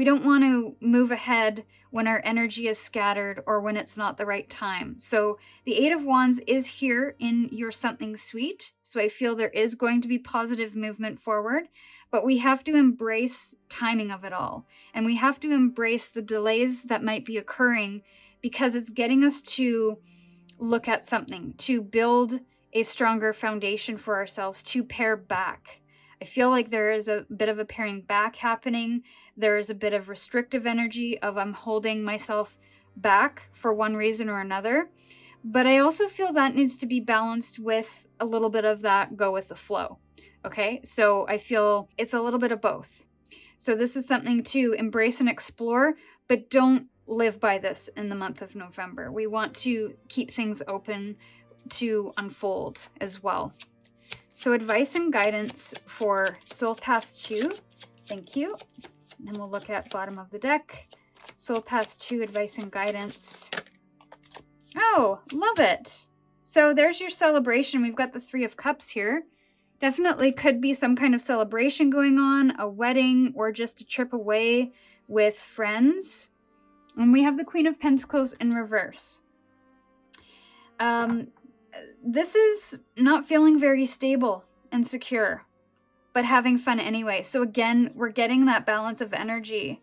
don't want to move ahead when our energy is scattered or when it's not the right time. So the Eight of Wands is here in your something sweet. So I feel there is going to be positive movement forward, but we have to embrace timing of it all. And we have to embrace the delays that might be occurring because it's getting us to look at something, to build a stronger foundation for ourselves, to pare back. I feel like there is a bit of a paring back happening. There is a bit of restrictive energy of I'm holding myself back for one reason or another. But I also feel that needs to be balanced with a little bit of that go with the flow. Okay, so I feel it's a little bit of both. So this is something to embrace and explore, but don't live by this in the month of November. We want to keep things open to unfold as well. So advice and guidance for Soul Path 2. Thank you. And we'll look at bottom of the deck. Soul Path 2, advice and guidance. Oh, love it. So there's your celebration. We've got the Three of Cups here. Definitely could be some kind of celebration going on, a wedding, or just a trip away with friends. And we have the Queen of Pentacles in reverse. This is not feeling very stable and secure, but having fun anyway. So again, we're getting that balance of energy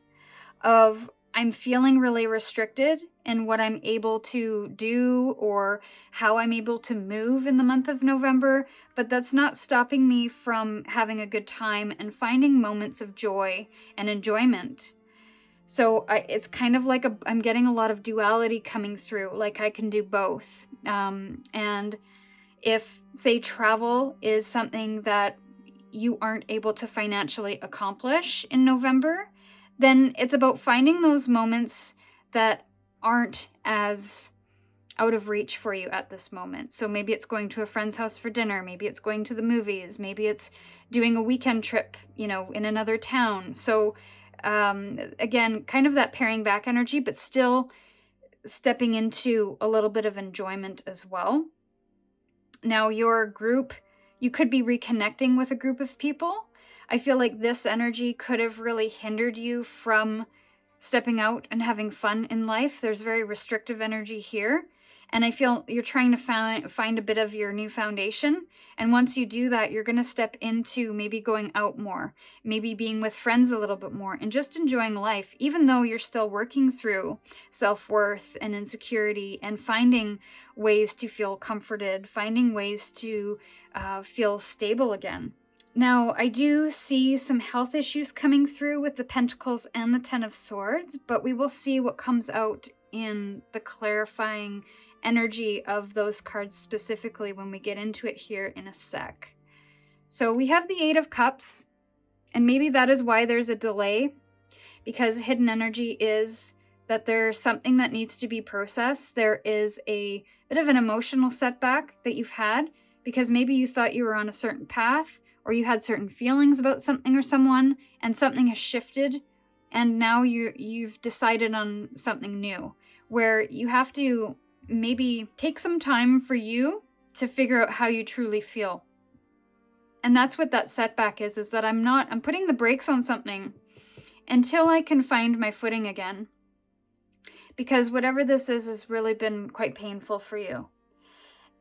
of I'm feeling really restricted in what I'm able to do or how I'm able to move in the month of November, but that's not stopping me from having a good time and finding moments of joy and enjoyment. So it's kind of like I'm getting a lot of duality coming through, like I can do both. And if, say, travel is something that you aren't able to financially accomplish in November, then it's about finding those moments that aren't as out of reach for you at this moment. So maybe it's going to a friend's house for dinner, maybe it's going to the movies, maybe it's doing a weekend trip, in another town. So again, kind of that paring back energy, but still stepping into a little bit of enjoyment as well. Now, your group, you could be reconnecting with a group of people. I feel like this energy could have really hindered you from stepping out and having fun in life. There's very restrictive energy here. And I feel you're trying to find a bit of your new foundation. And once you do that, you're going to step into maybe going out more, maybe being with friends a little bit more, and just enjoying life, even though you're still working through self-worth and insecurity and finding ways to feel comforted, finding ways to feel stable again. Now, I do see some health issues coming through with the Pentacles and the Ten of Swords, but we will see what comes out in the clarifying energy of those cards specifically when we get into it here in a sec. So we have the Eight of Cups, and maybe that is why there's a delay, because hidden energy is that there's something that needs to be processed. There is a bit of an emotional setback that you've had because maybe you thought you were on a certain path, or you had certain feelings about something or someone, and something has shifted, and now you've decided on something new, where you have to maybe take some time for you to figure out how you truly feel. And that's what that setback is that I'm putting the brakes on something, until I can find my footing again. Because whatever this is has really been quite painful for you.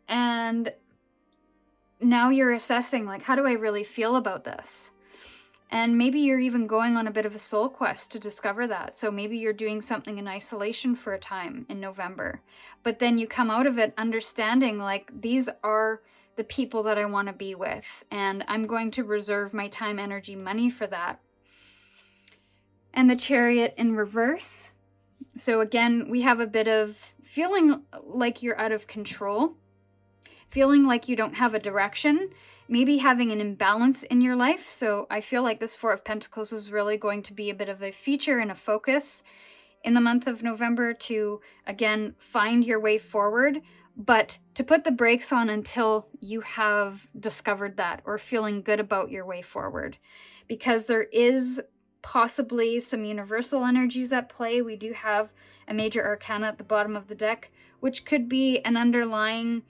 And now you're assessing, like, how do I really feel about this? And maybe you're even going on a bit of a soul quest to discover that. So maybe you're doing something in isolation for a time in November. But then you come out of it understanding, like, these are the people that I want to be with. And I'm going to reserve my time, energy, money for that. And the Chariot in reverse. So again, we have a bit of feeling like you're out of control. Feeling like you don't have a direction, maybe having an imbalance in your life. So I feel like this Four of Pentacles is really going to be a bit of a feature and a focus in the month of November to, again, find your way forward, but to put the brakes on until you have discovered that or feeling good about your way forward. Because there is possibly some universal energies at play. We do have a major arcana at the bottom of the deck, which could be an underlying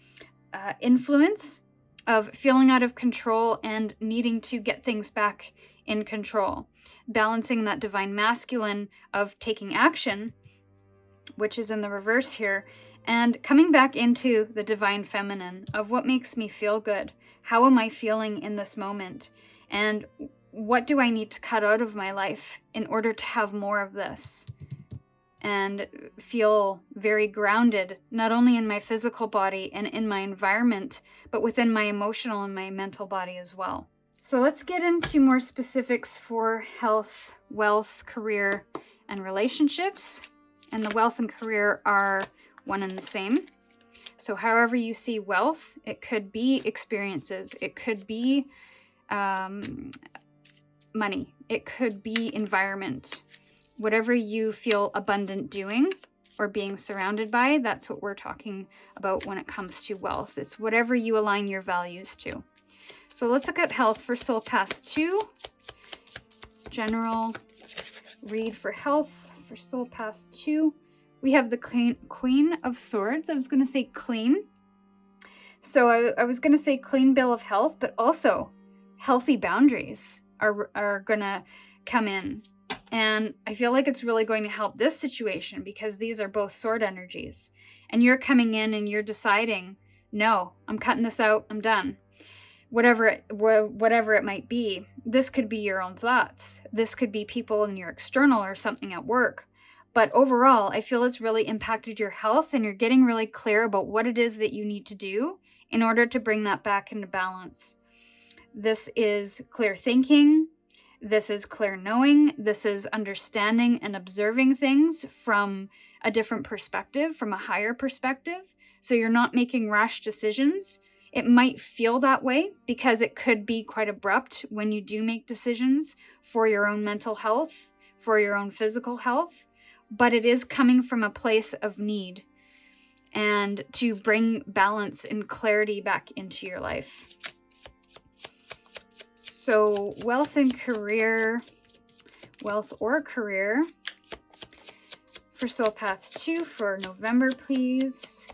influence of feeling out of control and needing to get things back in control. Balancing that divine masculine of taking action, which is in the reverse here, and coming back into the divine feminine of what makes me feel good. How am I feeling in this moment? And what do I need to cut out of my life in order to have more of this? And feel very grounded, not only in my physical body and in my environment, but within my emotional and my mental body as well. So let's get into more specifics for health, wealth, career, and relationships. And the wealth and career are one and the same. So however you see wealth, it could be experiences, it could be money, it could be environment. Whatever you feel abundant doing or being surrounded by, that's what we're talking about when it comes to wealth. It's whatever you align your values to. So let's look at health for Soul Path 2. General read for health for Soul Path 2. We have the Queen of Swords. I was going to say clean. So I was going to say clean bill of health, but also healthy boundaries are going to come in. And I feel like it's really going to help this situation because these are both sword energies. And you're coming in and you're deciding, no, I'm cutting this out, I'm done. Whatever it might be. This could be your own thoughts. This could be people in your external or something at work. But overall, I feel it's really impacted your health and you're getting really clear about what it is that you need to do in order to bring that back into balance. This is clear thinking. This is clear knowing. This is understanding and observing things from a different perspective, from a higher perspective. So you're not making rash decisions. It might feel that way because it could be quite abrupt when you do make decisions for your own mental health, for your own physical health, but it is coming from a place of need and to bring balance and clarity back into your life. So wealth and career, wealth or career for Soul Path 2 for November, please.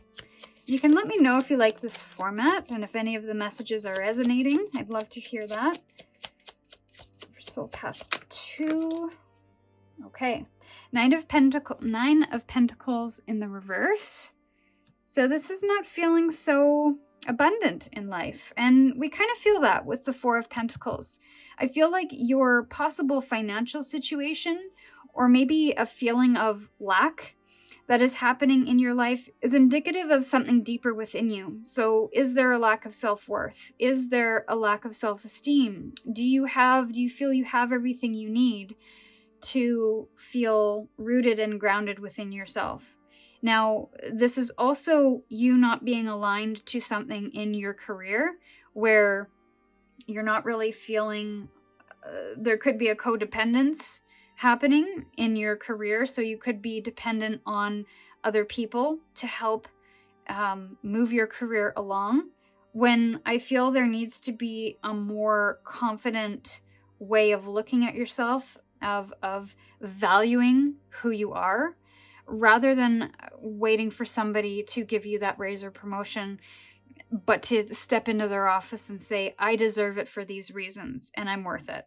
You can let me know if you like this format and if any of the messages are resonating. I'd love to hear that. For Soul Path 2. Okay. Nine of Pentacles in the reverse. So this is not feeling so abundant in life. And we kind of feel that with the Four of Pentacles. I feel like your possible financial situation or maybe a feeling of lack that is happening in your life is indicative of something deeper within you. So is there a lack of self-worth? Is there a lack of self-esteem? Do you feel you have everything you need to feel rooted and grounded within yourself? Now, this is also you not being aligned to something in your career where you're not really feeling, there could be a codependence happening in your career. So you could be dependent on other people to help move your career along. When I feel there needs to be a more confident way of looking at yourself, of valuing who you are, rather than waiting for somebody to give you that raise or promotion. but to step into their office and say, I deserve it for these reasons and I'm worth it.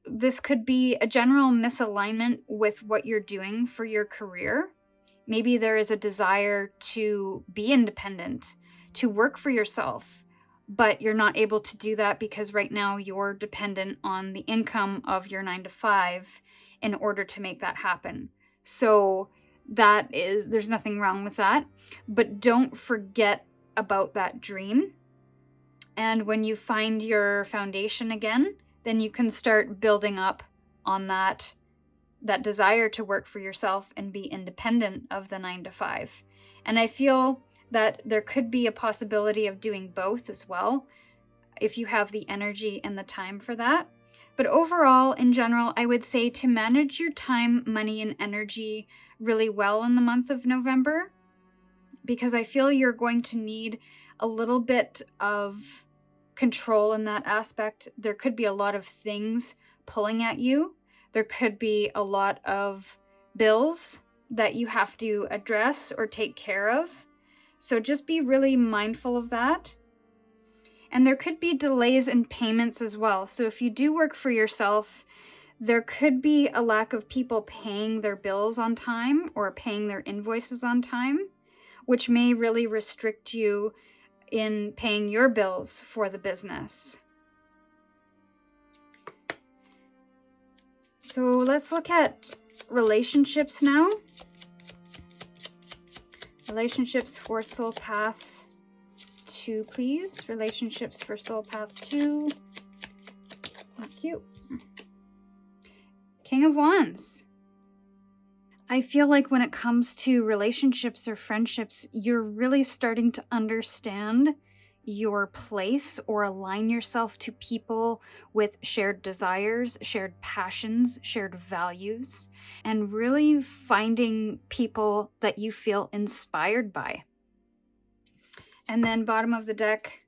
This could be a general misalignment with what you're doing for your career. Maybe there is a desire to be independent, to work for yourself, but you're not able to do that because right now you're dependent on the income of your 9-to-5 in order to make that happen. So there's nothing wrong with that, but don't forget about that dream. And when you find your foundation again, then you can start building up on that desire to work for yourself and be independent of the 9-to-5. And I feel that there could be a possibility of doing both as well, if you have the energy and the time for that. But overall, in general, I would say to manage your time, money, and energy really well in the month of November, because I feel you're going to need a little bit of control in that aspect. There could be a lot of things pulling at you. There could be a lot of bills that you have to address or take care of. So just be really mindful of that. And there could be delays in payments as well. So if you do work for yourself, there could be a lack of people paying their bills on time or paying their invoices on time, which may really restrict you in paying your bills for the business. So let's look at relationships now. Relationships for Soul Path 2, please. Relationships for Soul Path 2. Thank you. King of Wands. I feel like when it comes to relationships or friendships, you're really starting to understand your place or align yourself to people with shared desires, shared passions, shared values, and really finding people that you feel inspired by. And then bottom of the deck,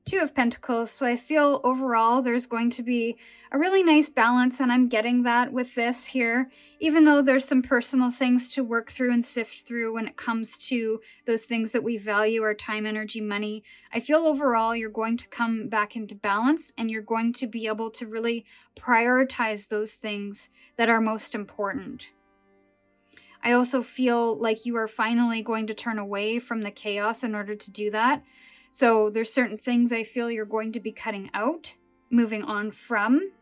2 of Pentacles. So I feel overall there's going to be a really nice balance, and I'm getting that with this here, even though there's some personal things to work through and sift through when it comes to those things that we value, our time, energy, money. I feel overall you're going to come back into balance, and you're going to be able to really prioritize those things that are most important. I also feel like you are finally going to turn away from the chaos in order to do that. So there's certain things I feel you're going to be cutting out, moving on from,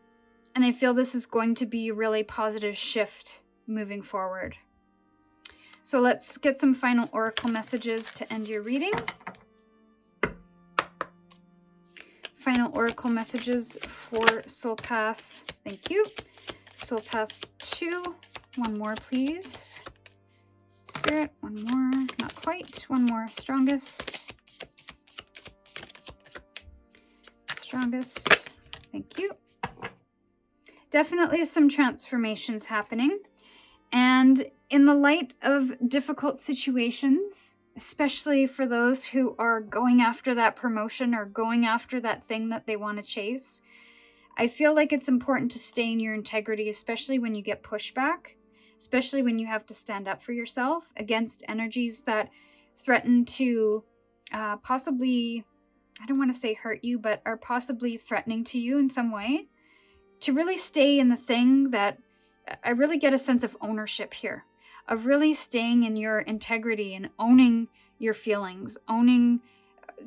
and I feel this is going to be a really positive shift moving forward. So let's get some final oracle messages to end your reading. Final oracle messages for Soul Path. Thank you. Soul Path 2. One more, please. Spirit, one more. Not quite. One more. Strongest. Strongest. Thank you. Definitely some transformations happening. And in the light of difficult situations, especially for those who are going after that promotion or going after that thing that they want to chase, I feel like it's important to stay in your integrity, especially when you get pushback, especially when you have to stand up for yourself against energies that threaten to possibly, I don't want to say hurt you, but are possibly threatening to you in some way. To really stay in the thing that I really get a sense of ownership here, of really staying in your integrity and owning your feelings, owning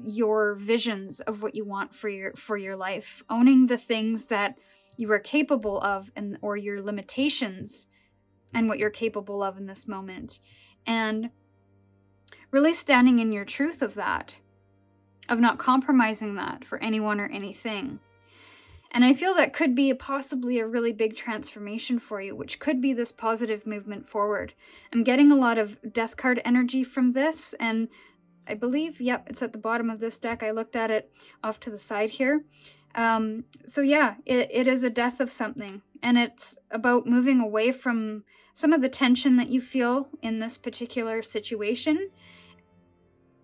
your visions of what you want for your life, owning the things that you are capable of and or your limitations and what you're capable of in this moment, and really standing in your truth of that, of not compromising that for anyone or anything. And I feel that could be possibly a really big transformation for you, which could be this positive movement forward. I'm getting a lot of death card energy from this, and I believe, yep, it's at the bottom of this deck. I looked at it off to the side here. So yeah, it is a death of something, and it's about moving away from some of the tension that you feel in this particular situation.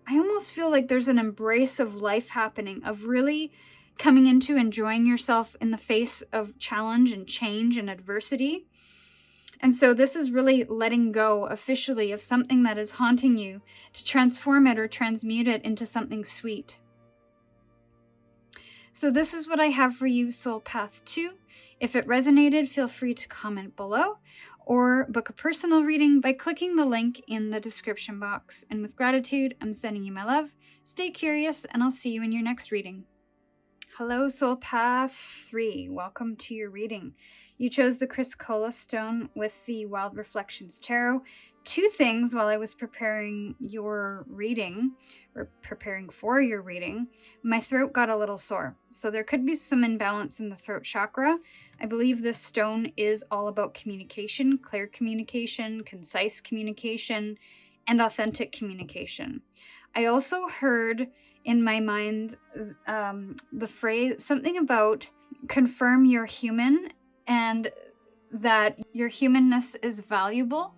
I almost feel like there's an embrace of life happening, of really coming into enjoying yourself in the face of challenge and change and adversity. And so this is really letting go officially of something that is haunting you to transform it or transmute it into something sweet. So this is what I have for you, Soul Path 2. If it resonated, feel free to comment below or book a personal reading by clicking the link in the description box. And with gratitude, I'm sending you my love. Stay curious, and I'll see you in your next reading. Hello, Soul Path 3. Welcome to your reading. You chose the Chrysocolla stone with the Wild Reflections Tarot. Two things while I was preparing your reading, or preparing for your reading, my throat got a little sore. So there could be some imbalance in the throat chakra. I believe this stone is all about communication, clear communication, concise communication, and authentic communication. I also heard in my mind the phrase, something about confirm you're human and that your humanness is valuable.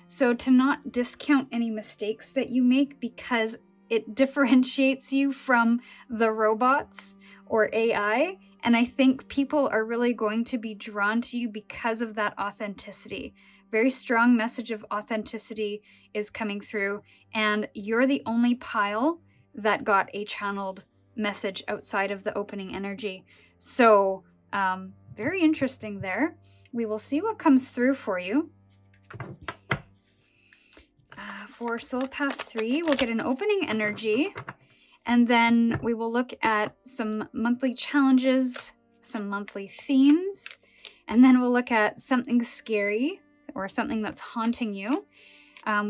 So to not discount any mistakes that you make because it differentiates you from the robots or AI. And I think people are really going to be drawn to you because of that authenticity. Very strong message of authenticity is coming through, and you're the only pile that got a channeled message outside of the opening energy. So very interesting there. We will see what comes through for you. For Soul Path 3, we'll get an opening energy, and then we will look at some monthly challenges, some monthly themes, and then we'll look at something scary or something that's haunting you,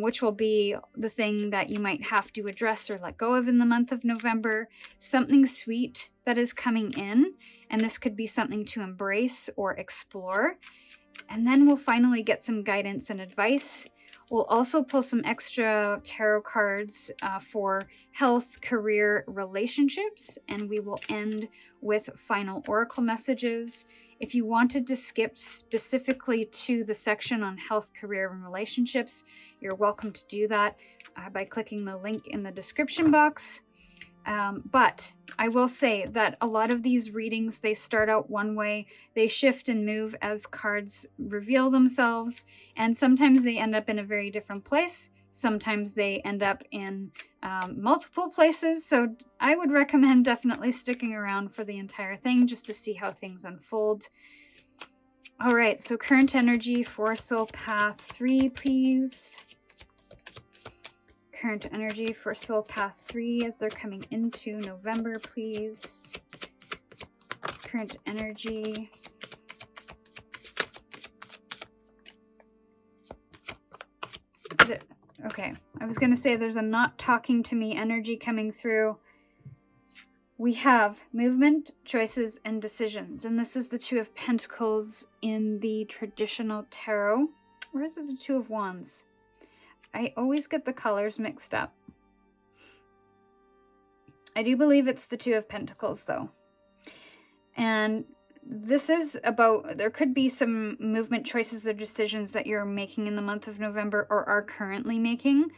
which will be the thing that you might have to address or let go of in the month of November. Something sweet that is coming in, and this could be something to embrace or explore. And then we'll finally get some guidance and advice. We'll also pull some extra tarot cards for health, career, relationships, and we will end with final oracle messages. If you wanted to skip specifically to the section on health, career, and relationships, you're welcome to do that by clicking the link in the description box. But I will say that a lot of these readings, they start out one way, they shift and move as cards reveal themselves, and sometimes they end up in a very different place. Sometimes they end up in multiple places, so I would recommend definitely sticking around for the entire thing just to see how things unfold. All right, so current energy for Soul Path 3, please. Current energy for Soul Path 3 as they're coming into November, please. Current energy. Okay, I was going to say there's a not talking to me energy coming through. We have movement, choices, and decisions. And this is the Two of Pentacles in the traditional tarot. Or is it the Two of Wands? I always get the colors mixed up. I do believe it's the Two of Pentacles, though. And this is about, there could be some movement, choices, or decisions that you're making in the month of November or are currently making.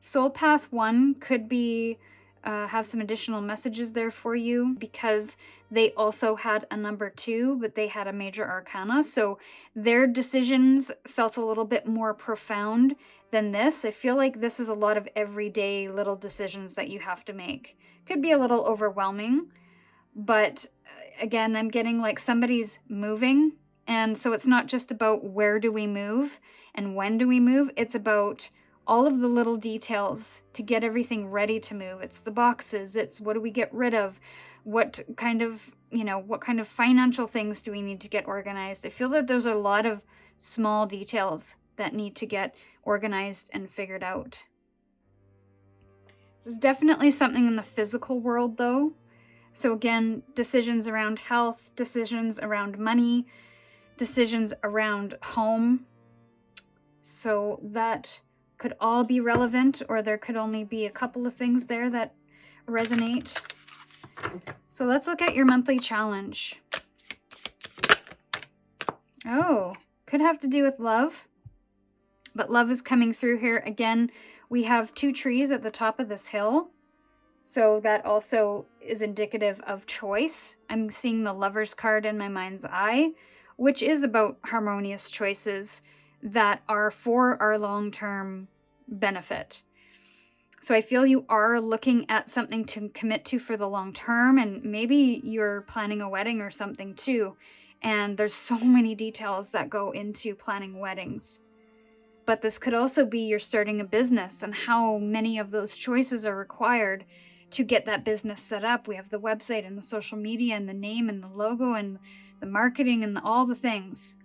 Soul Path 1 could be, have some additional messages there for you because they also had a number 2, but they had a major arcana. So their decisions felt a little bit more profound than this. I feel like this is a lot of everyday little decisions that you have to make. Could be a little overwhelming, but again, I'm getting like somebody's moving, and so it's not just about where do we move and when do we move, it's about all of the little details to get everything ready to move. It's the boxes, it's what do we get rid of, what kind of financial things do we need to get organized. I feel that there's a lot of small details that need to get organized and figured out. This is definitely something in the physical world though. So again, decisions around health, decisions around money, decisions around home. So that could all be relevant, or there could only be a couple of things there that resonate. So let's look at your monthly challenge. Oh, could have to do with love, but love is coming through here. Again, we have 2 trees at the top of this hill. So that also is indicative of choice. I'm seeing the Lover's card in my mind's eye, which is about harmonious choices. that are for our long-term benefit. So I feel you are looking at something to commit to for the long term, and maybe you're planning a wedding or something too. And there's so many details that go into planning weddings. But this could also be you're starting a business and how many of those choices are required to get that business set up. We have the website and the social media and the name and the logo and the marketing and all the things.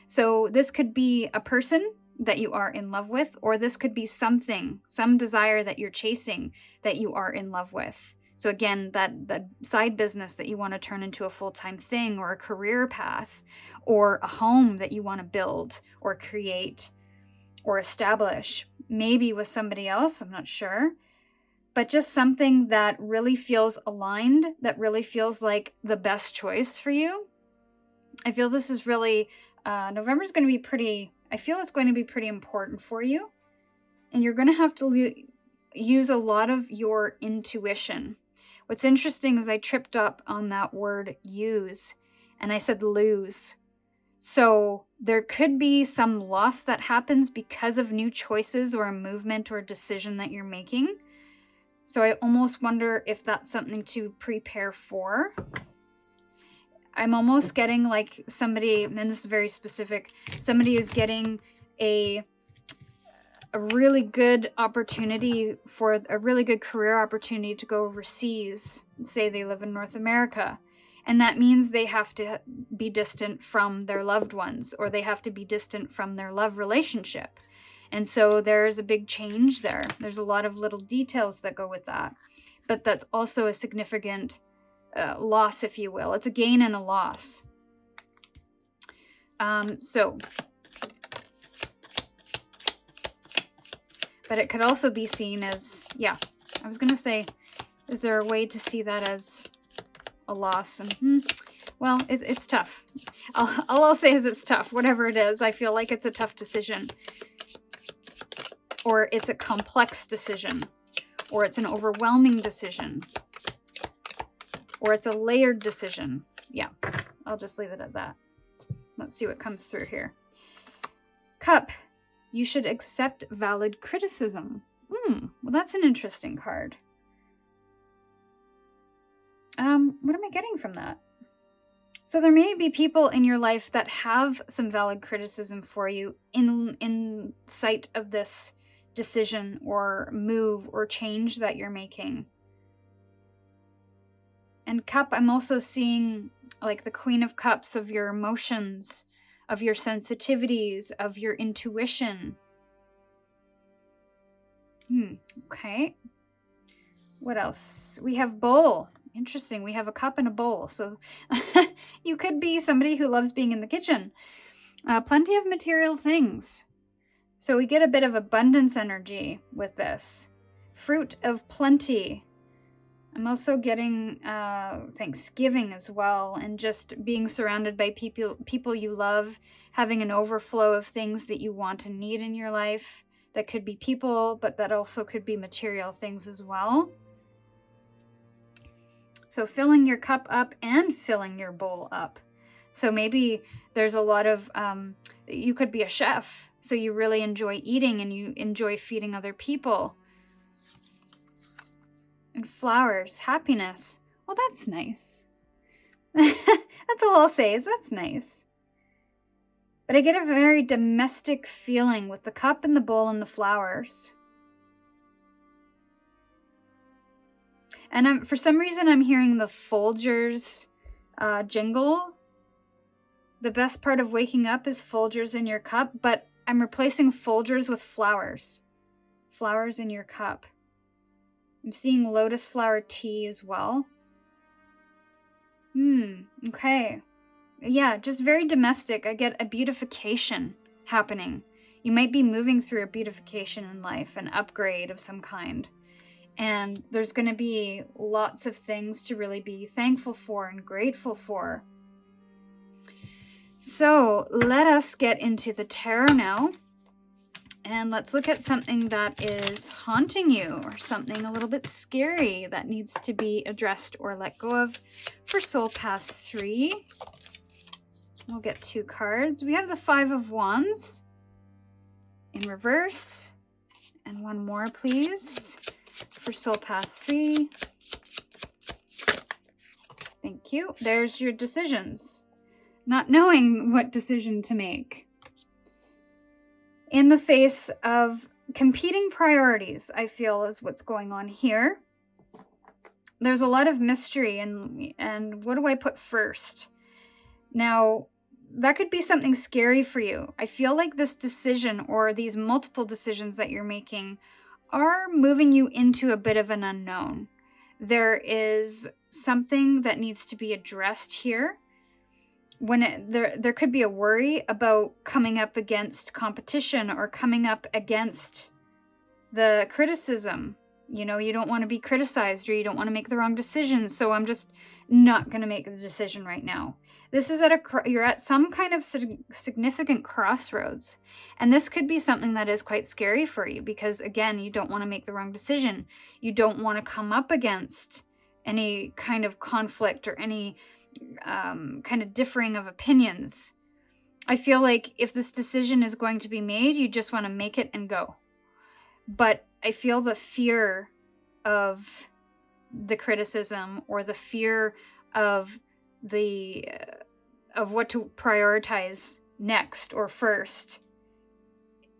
So this could be a person that you are in love with, or this could be something, some desire that you're chasing that you are in love with. So again, that side business that you want to turn into a full-time thing, or a career path, or a home that you want to build or create or establish, maybe with somebody else, I'm not sure, but just something that really feels aligned, that really feels like the best choice for you. I feel this is really, November's going to be pretty, I feel it's going to be pretty important for you. And you're going to have to use a lot of your intuition. What's interesting is I tripped up on that word use, and I said lose. So there could be some loss that happens because of new choices or a movement or a decision that you're making. So I almost wonder if that's something to prepare for. I'm almost getting like somebody, and this is very specific, somebody is getting a really good opportunity for a really good career opportunity to go overseas. Say they live in North America. And that means they have to be distant from their loved ones, or they have to be distant from their love relationship. And so there's a big change there. There's a lot of little details that go with that. But that's also a significant loss, if you will. It's a gain and a loss. But it could also be seen as, yeah, I was going to say, is there a way to see that as a loss? And well, it's tough. All I'll say is it's tough. Whatever it is, I feel like it's a tough decision. Or it's a complex decision. Or it's an overwhelming decision. Or it's a layered decision. Yeah, I'll just leave it at that. Let's see what comes through here. Cup. You should accept valid criticism. Well, that's an interesting card. What am I getting from that? So there may be people in your life that have some valid criticism for you in sight of this decision or move or change that you're making. And Cup, I'm also seeing like the Queen of Cups of your emotions, of your sensitivities, of your intuition. Okay. What else? We have bowl. Interesting. We have a cup and a bowl. So you could be somebody who loves being in the kitchen. Plenty of material things. So we get a bit of abundance energy with this. Fruit of plenty. I'm also getting Thanksgiving as well, and just being surrounded by people you love, having an overflow of things that you want and need in your life. That could be people, but that also could be material things as well. So filling your cup up and filling your bowl up. So maybe there's a lot of, you could be a chef, so you really enjoy eating and you enjoy feeding other people. And flowers, happiness. Well, that's nice. That's all I'll say is that's nice. But I get a very domestic feeling with the cup and the bowl and the flowers. And for some reason, I'm hearing the Folgers jingle. The best part of waking up is Folgers in your cup, but I'm replacing Folgers with flowers. Flowers in your cup. I'm seeing lotus flower tea as well. Okay. Yeah, just very domestic. I get a beautification happening. You might be moving through a beautification in life, an upgrade of some kind. And there's going to be lots of things to really be thankful for and grateful for. So let us get into the tarot now. And let's look at something that is haunting you, or something a little bit scary that needs to be addressed or let go of for Soul Path 3. We'll get 2 cards. We have the 5 of Wands in reverse. And one more, please, for Soul Path 3. Thank you. There's your decisions. Not knowing what decision to make. In the face of competing priorities, I feel, is what's going on here. There's a lot of mystery and what do I put first? Now, that could be something scary for you. I feel like this decision or these multiple decisions that you're making are moving you into a bit of an unknown. There is something that needs to be addressed here. There could be a worry about coming up against competition or coming up against the criticism. You know, you don't want to be criticized or you don't want to make the wrong decision, so I'm just not going to make the decision right now. This is you're at some kind of significant crossroads, and this could be something that is quite scary for you because, again, you don't want to make the wrong decision. You don't want to come up against any kind of conflict or any kind of differing of opinions. I feel like if this decision is going to be made, you just want to make it and go. But I feel the fear of the criticism or the fear of what to prioritize next or first,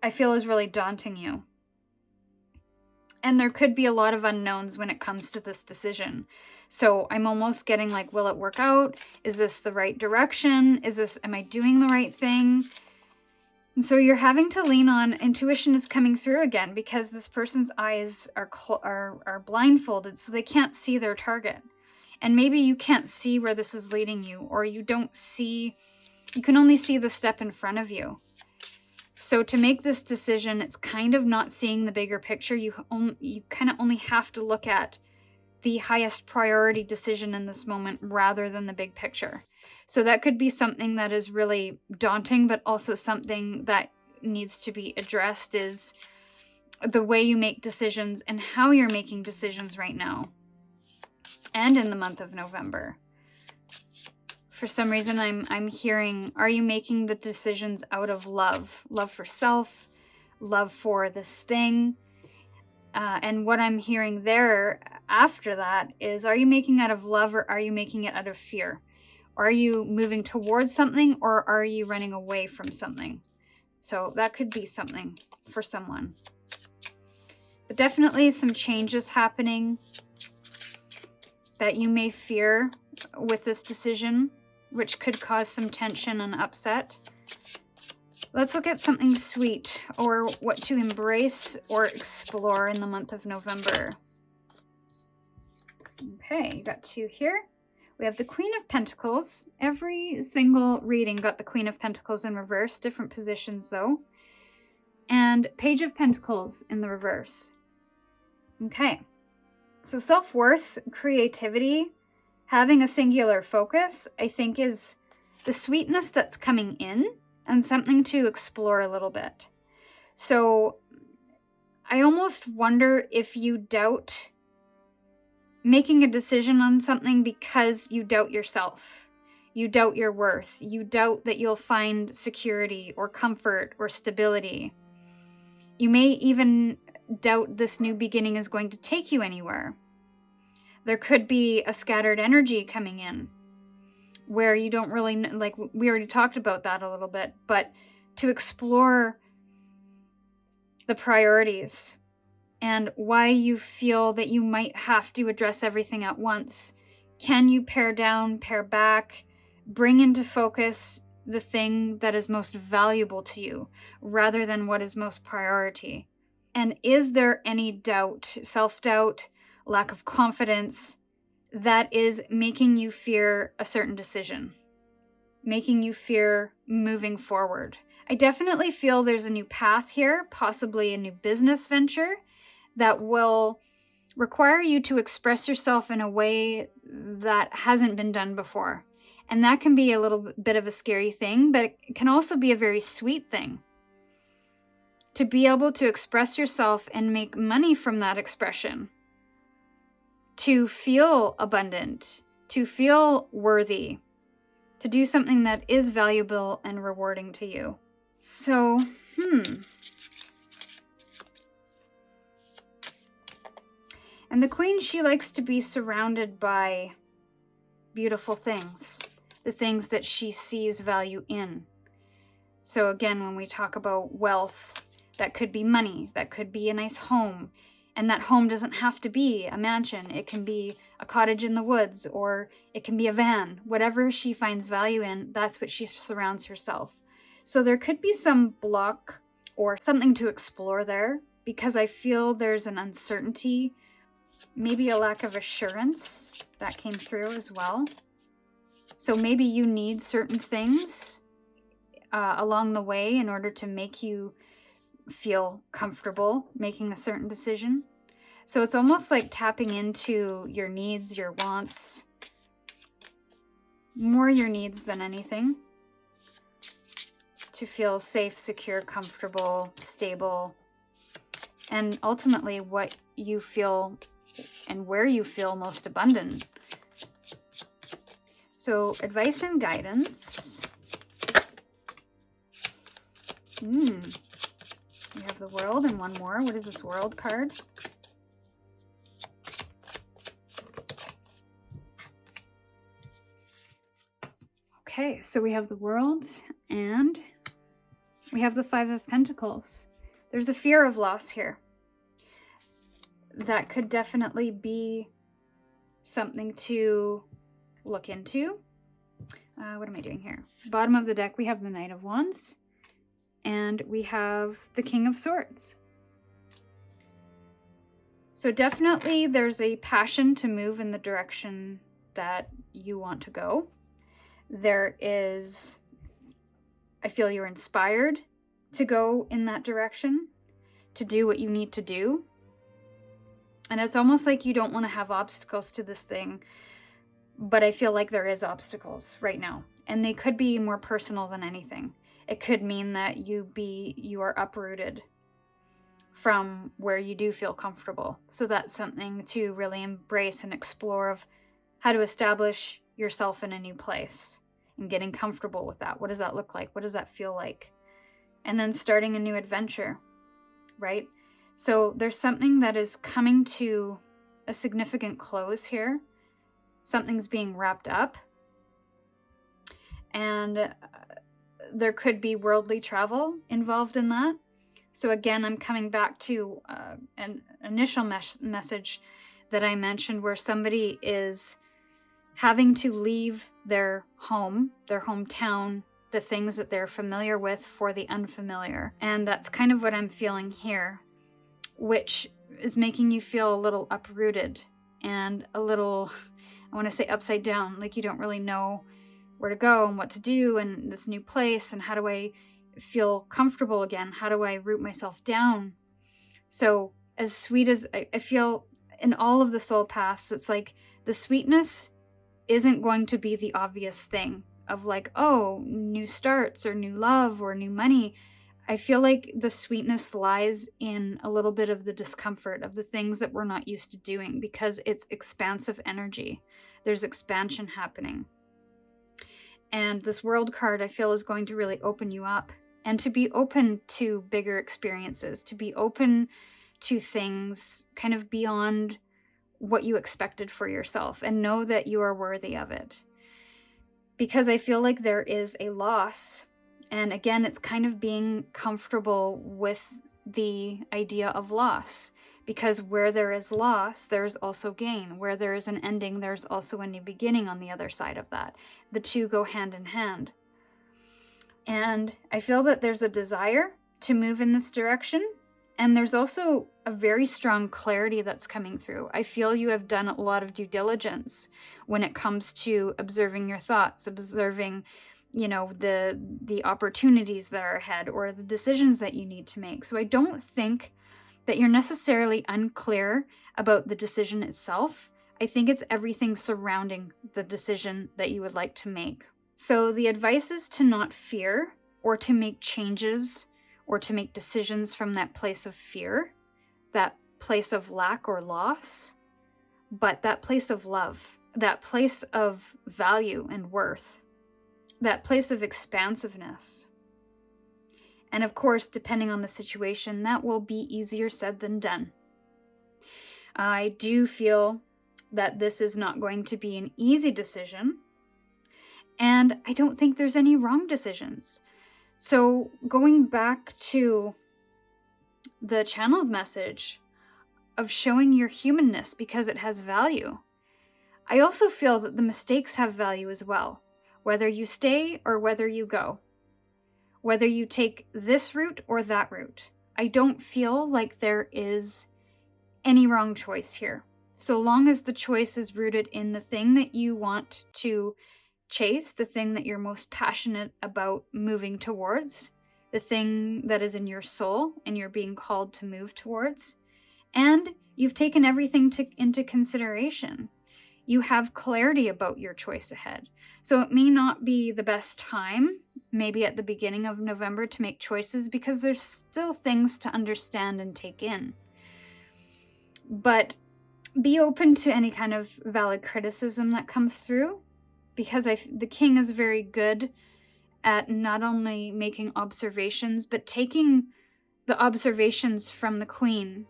I feel is really daunting you. And there could be a lot of unknowns when it comes to this decision. So I'm almost getting like, will it work out? Is this the right direction? Am I doing the right thing? And so you're having to lean on intuition is coming through again because this person's eyes are blindfolded, so they can't see their target. And maybe you can't see where this is leading you, or you can only see the step in front of you. So to make this decision, it's kind of not seeing the bigger picture. You kind of only have to look at the highest priority decision in this moment rather than the big picture. So that could be something that is really daunting, but also something that needs to be addressed is the way you make decisions and how you're making decisions right now and in the month of November. For some reason, I'm hearing, are you making the decisions out of love? Love for self, love for this thing. And what I'm hearing there after that is, are you making out of love or are you making it out of fear? Are you moving towards something or are you running away from something? So that could be something for someone. But definitely some changes happening that you may fear with this decision, which could cause some tension and upset. Let's look at something sweet or what to embrace or explore in the month of November. Okay, you got 2 here. We have the Queen of Pentacles. Every single reading got the Queen of Pentacles in reverse, different positions though. And Page of Pentacles in the reverse. Okay, so self-worth, creativity, having a singular focus, I think is the sweetness that's coming in and something to explore a little bit. So I almost wonder if you doubt making a decision on something because you doubt yourself. You doubt your worth. You doubt that you'll find security or comfort or stability. You may even doubt this new beginning is going to take you anywhere. There could be a scattered energy coming in where you don't really, like we already talked about that a little bit, but to explore the priorities and why you feel that you might have to address everything at once. Can you pare down, pare back, bring into focus the thing that is most valuable to you rather than what is most priority? And is there any doubt, self-doubt, lack of confidence that is making you fear a certain decision, making you fear moving forward? I definitely feel there's a new path here, possibly a new business venture that will require you to express yourself in a way that hasn't been done before. And that can be a little bit of a scary thing, but it can also be a very sweet thing. To be able to express yourself and make money from that expression. To feel abundant, to feel worthy, to do something that is valuable and rewarding to you. So, And the Queen, she likes to be surrounded by beautiful things, the things that she sees value in. So again, when we talk about wealth, that could be money, that could be a nice home. And that home doesn't have to be a mansion. It can be a cottage in the woods, or it can be a van. Whatever she finds value in, that's what she surrounds herself. So there could be some block or something to explore there, because I feel there's an uncertainty, maybe a lack of assurance that came through as well. So maybe you need certain things along the way in order to make you feel comfortable making a certain decision. So it's almost like tapping into your needs, your wants, more your needs than anything, to feel safe, secure, comfortable, stable, and ultimately what you feel and where you feel most abundant. So advice and guidance. We have the World and one more. What is this World card? Okay, so we have the World and we have the Five of Pentacles. There's a fear of loss here. That could definitely be something to look into. What am I doing here? Bottom of the deck, we have the Knight of Wands. And we have the King of Swords. So definitely there's a passion to move in the direction that you want to go. There is, I feel you're inspired to go in that direction, to do what you need to do. And it's almost like you don't want to have obstacles to this thing, but I feel like there is obstacles right now. And they could be more personal than anything. It could mean that you are uprooted from where you do feel comfortable. So that's something to really embrace and explore, of how to establish yourself in a new place and getting comfortable with that. What does that look like? What does that feel like? And then starting a new adventure, right? So there's something that is coming to a significant close here. Something's being wrapped up. And there could be worldly travel involved in that. So again, I'm coming back to an initial message that I mentioned, where somebody is having to leave their home, their hometown, the things that they're familiar with, for the unfamiliar. And that's kind of what I'm feeling here, which is making you feel a little uprooted and a little, I want to say upside down, like you don't really know where to go and what to do in this new place, and how do I feel comfortable again? How do I root myself down? So as sweet as I feel in all of the soul paths, it's like the sweetness isn't going to be the obvious thing of like, oh, new starts or new love or new money. I feel like the sweetness lies in a little bit of the discomfort of the things that we're not used to doing, because it's expansive energy. There's expansion happening. And this World card, I feel, is going to really open you up, and to be open to bigger experiences, to be open to things kind of beyond what you expected for yourself, and know that you are worthy of it. Because I feel like there is a loss. And again, it's kind of being comfortable with the idea of loss. Because where there is loss, there's also gain. Where there is an ending, there's also a new beginning on the other side of that. The two go hand in hand. And I feel that there's a desire to move in this direction. And there's also a very strong clarity that's coming through. I feel you have done a lot of due diligence when it comes to observing your thoughts, observing, you know, the opportunities that are ahead, or the decisions that you need to make. So I don't think that you're necessarily unclear about the decision itself. I think it's everything surrounding the decision that you would like to make. So the advice is to not fear, or to make changes, or to make decisions from that place of fear, that place of lack or loss, but that place of love, that place of value and worth. that place of expansiveness. And of course, depending on the situation, that will be easier said than done. I do feel that this is not going to be an easy decision, and I don't think there's any wrong decisions. So going back to the channeled message of showing your humanness because it has value, I also feel that the mistakes have value as well, whether you stay or whether you go, whether you take this route or that route. I don't feel like there is any wrong choice here, so long as the choice is rooted in the thing that you want to chase, the thing that you're most passionate about moving towards, the thing that is in your soul and you're being called to move towards, and you've taken everything into consideration. You have clarity about your choice ahead. So it may not be the best time, maybe at the beginning of November, to make choices because there's still things to understand and take in. But be open to any kind of valid criticism that comes through, because the king is very good at not only making observations, but taking the observations from the queen,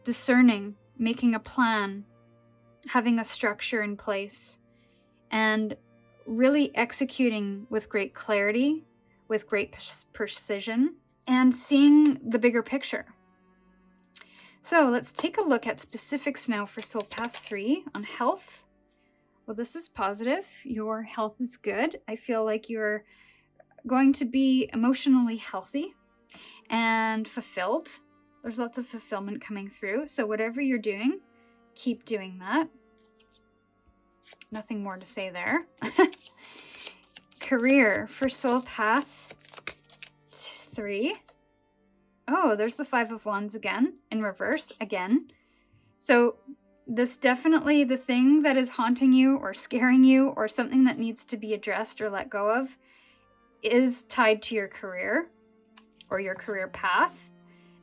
discerning, making a plan, having a structure in place, and really executing with great clarity, with great precision, and seeing the bigger picture. So let's take a look at specifics now for Soul Path 3 on health. Well, this is positive. Your health is good. I feel like you're going to be emotionally healthy and fulfilled. There's lots of fulfillment coming through. So whatever you're doing, keep doing that. Nothing more to say there. Career for Soul Path 3. Oh, there's the Five of Wands again, in reverse again. So this definitely, the thing that is haunting you or scaring you or something that needs to be addressed or let go of is tied to your career or your career path.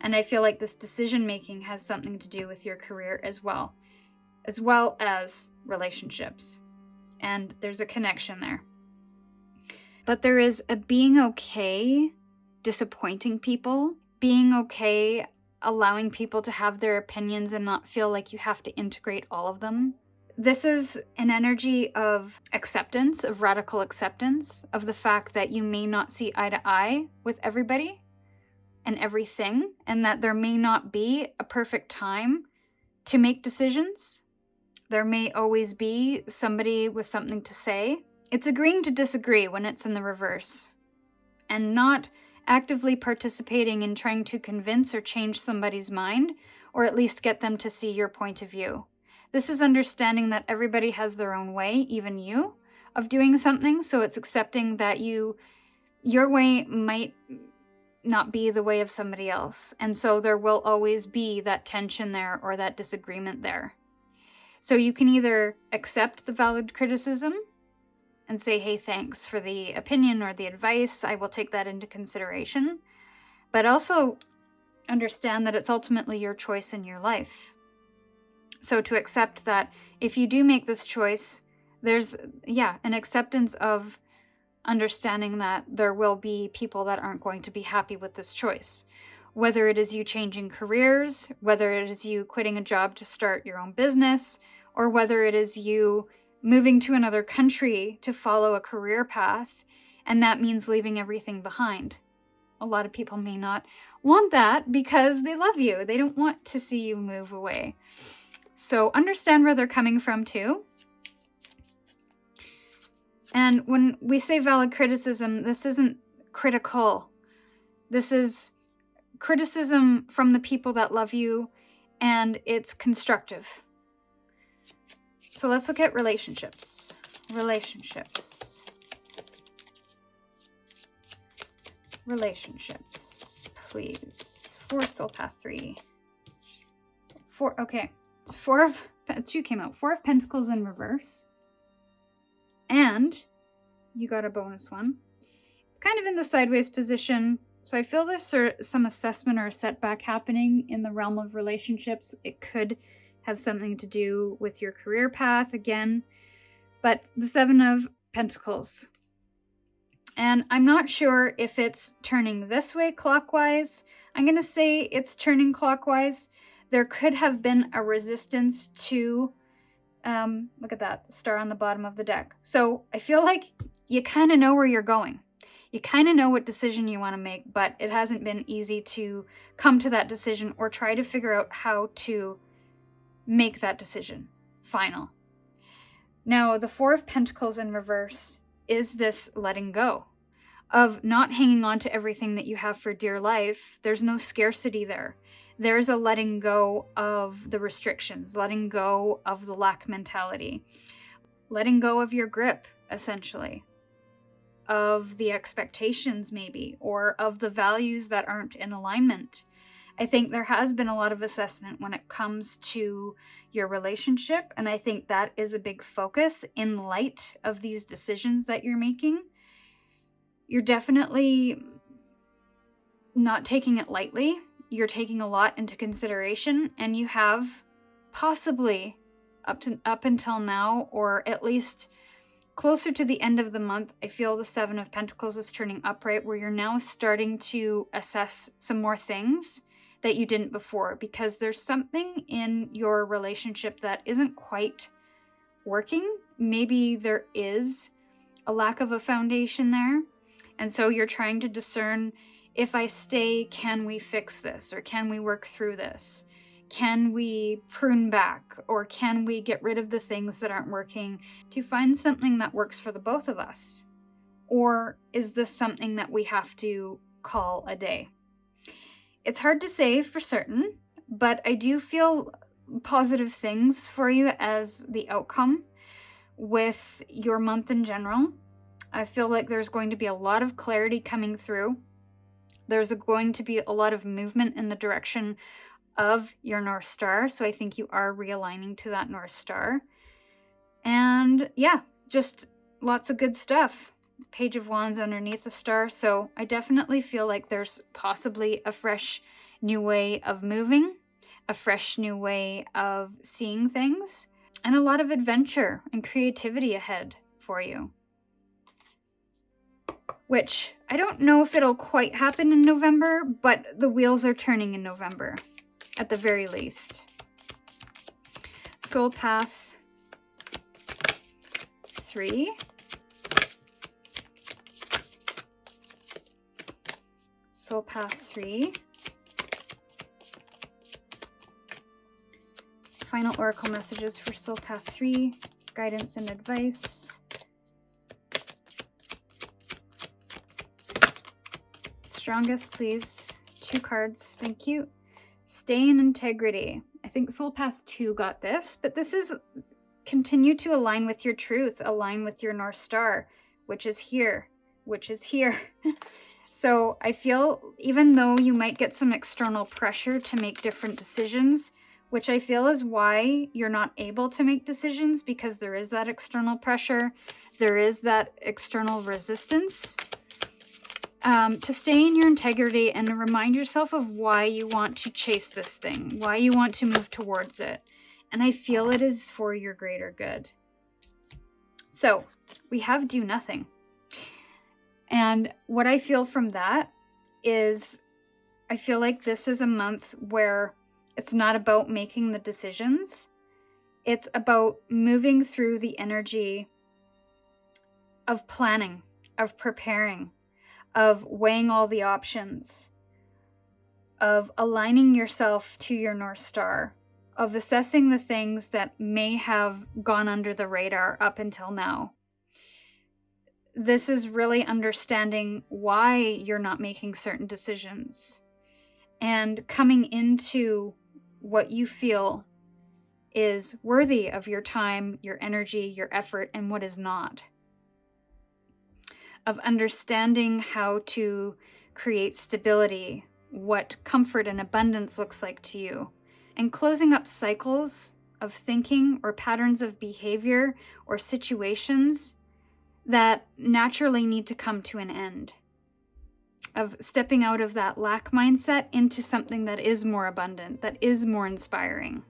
And I feel like this decision making has something to do with your career as well as relationships. And there's a connection there. But there is a being okay disappointing people, being okay allowing people to have their opinions and not feel like you have to integrate all of them. This is an energy of acceptance, of radical acceptance, of the fact that you may not see eye to eye with everybody and everything, and that there may not be a perfect time to make decisions. There may always be somebody with something to say. It's agreeing to disagree when it's in the reverse, and not actively participating in trying to convince or change somebody's mind, or at least get them to see your point of view. This is understanding that everybody has their own way, even you, of doing something, so it's accepting that your way might not be the way of somebody else, and so there will always be that tension there or that disagreement there. So you can either accept the valid criticism and say, hey, thanks for the opinion or the advice, I will take that into consideration, but also understand that it's ultimately your choice in your life. So to accept that if you do make this choice, there's, an acceptance of understanding that there will be people that aren't going to be happy with this choice. Whether it is you changing careers, whether it is you quitting a job to start your own business, or whether it is you moving to another country to follow a career path, and that means leaving everything behind. A lot of people may not want that because they love you. They don't want to see you move away. So understand where they're coming from too. And when we say valid criticism, this isn't critical. This is criticism from the people that love you, and it's constructive. So let's look at relationships. Relationships, please. For Soul Path 3. Okay. Two came out. 4 of Pentacles in reverse. And you got a bonus one. It's kind of in the sideways position. So I feel there's some assessment or a setback happening in the realm of relationships. It could have something to do with your career path again. But the 7 of Pentacles. And I'm not sure if it's turning this way clockwise. I'm going to say it's turning clockwise. There could have been a resistance to, look at that, the star on the bottom of the deck. So I feel like you kind of know where you're going. You kind of know what decision you want to make, but it hasn't been easy to come to that decision or try to figure out how to make that decision final. Now, the Four of Pentacles in reverse is this letting go, of not hanging on to everything that you have for dear life. There's no scarcity there. There's a letting go of the restrictions, letting go of the lack mentality, letting go of your grip, essentially, of the expectations maybe, or of the values that aren't in alignment. I think there has been a lot of assessment when it comes to your relationship, and I think that is a big focus in light of these decisions that you're making. You're definitely not taking it lightly. You're taking a lot into consideration, and you have possibly up until now, or at least closer to the end of the month, I feel the Seven of Pentacles is turning upright, where you're now starting to assess some more things that you didn't before, because there's something in your relationship that isn't quite working. Maybe there is a lack of a foundation there. And so you're trying to discern, if I stay, can we fix this? Or can we work through this? Can we prune back? Or can we get rid of the things that aren't working to find something that works for the both of us? Or is this something that we have to call a day? It's hard to say for certain, but I do feel positive things for you as the outcome with your month in general. I feel like there's going to be a lot of clarity coming through. There's going to be a lot of movement in the direction of your North Star. So I think you are realigning to that North Star. And yeah, just lots of good stuff. Page of Wands underneath the star. So I definitely feel like there's possibly a fresh new way of moving, a fresh new way of seeing things, and a lot of adventure and creativity ahead for you. Which I don't know if it'll quite happen in November, but the wheels are turning in November, at the very least. Soul Path 3. Soul Path 3. Final Oracle messages for Soul Path 3. Guidance and advice. Strongest, please. 2 cards. Thank you. Stay in integrity. I think Soul Path 2 got this, but this is continue to align with your truth, align with your North Star, which is here, which is here. So I feel even though you might get some external pressure to make different decisions, which I feel is why you're not able to make decisions, because there is that external pressure, there is that external resistance. To stay in your integrity and remind yourself of why you want to chase this thing, why you want to move towards it. And I feel it is for your greater good. So we have do nothing. And what I feel from that is I feel like this is a month where it's not about making the decisions. It's about moving through the energy of planning, of preparing, of weighing all the options, of aligning yourself to your North Star, of assessing the things that may have gone under the radar up until now. This is really understanding why you're not making certain decisions and coming into what you feel is worthy of your time, your energy, your effort, and what is not. Of understanding how to create stability, what comfort and abundance looks like to you, and closing up cycles of thinking or patterns of behavior or situations that naturally need to come to an end. Of stepping out of that lack mindset into something that is more abundant, that is more inspiring.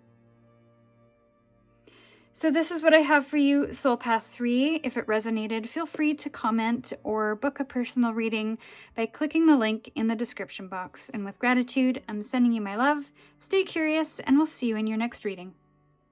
So this is what I have for you, Soul Path 3. If it resonated, feel free to comment or book a personal reading by clicking the link in the description box. And with gratitude, I'm sending you my love. Stay curious, and we'll see you in your next reading.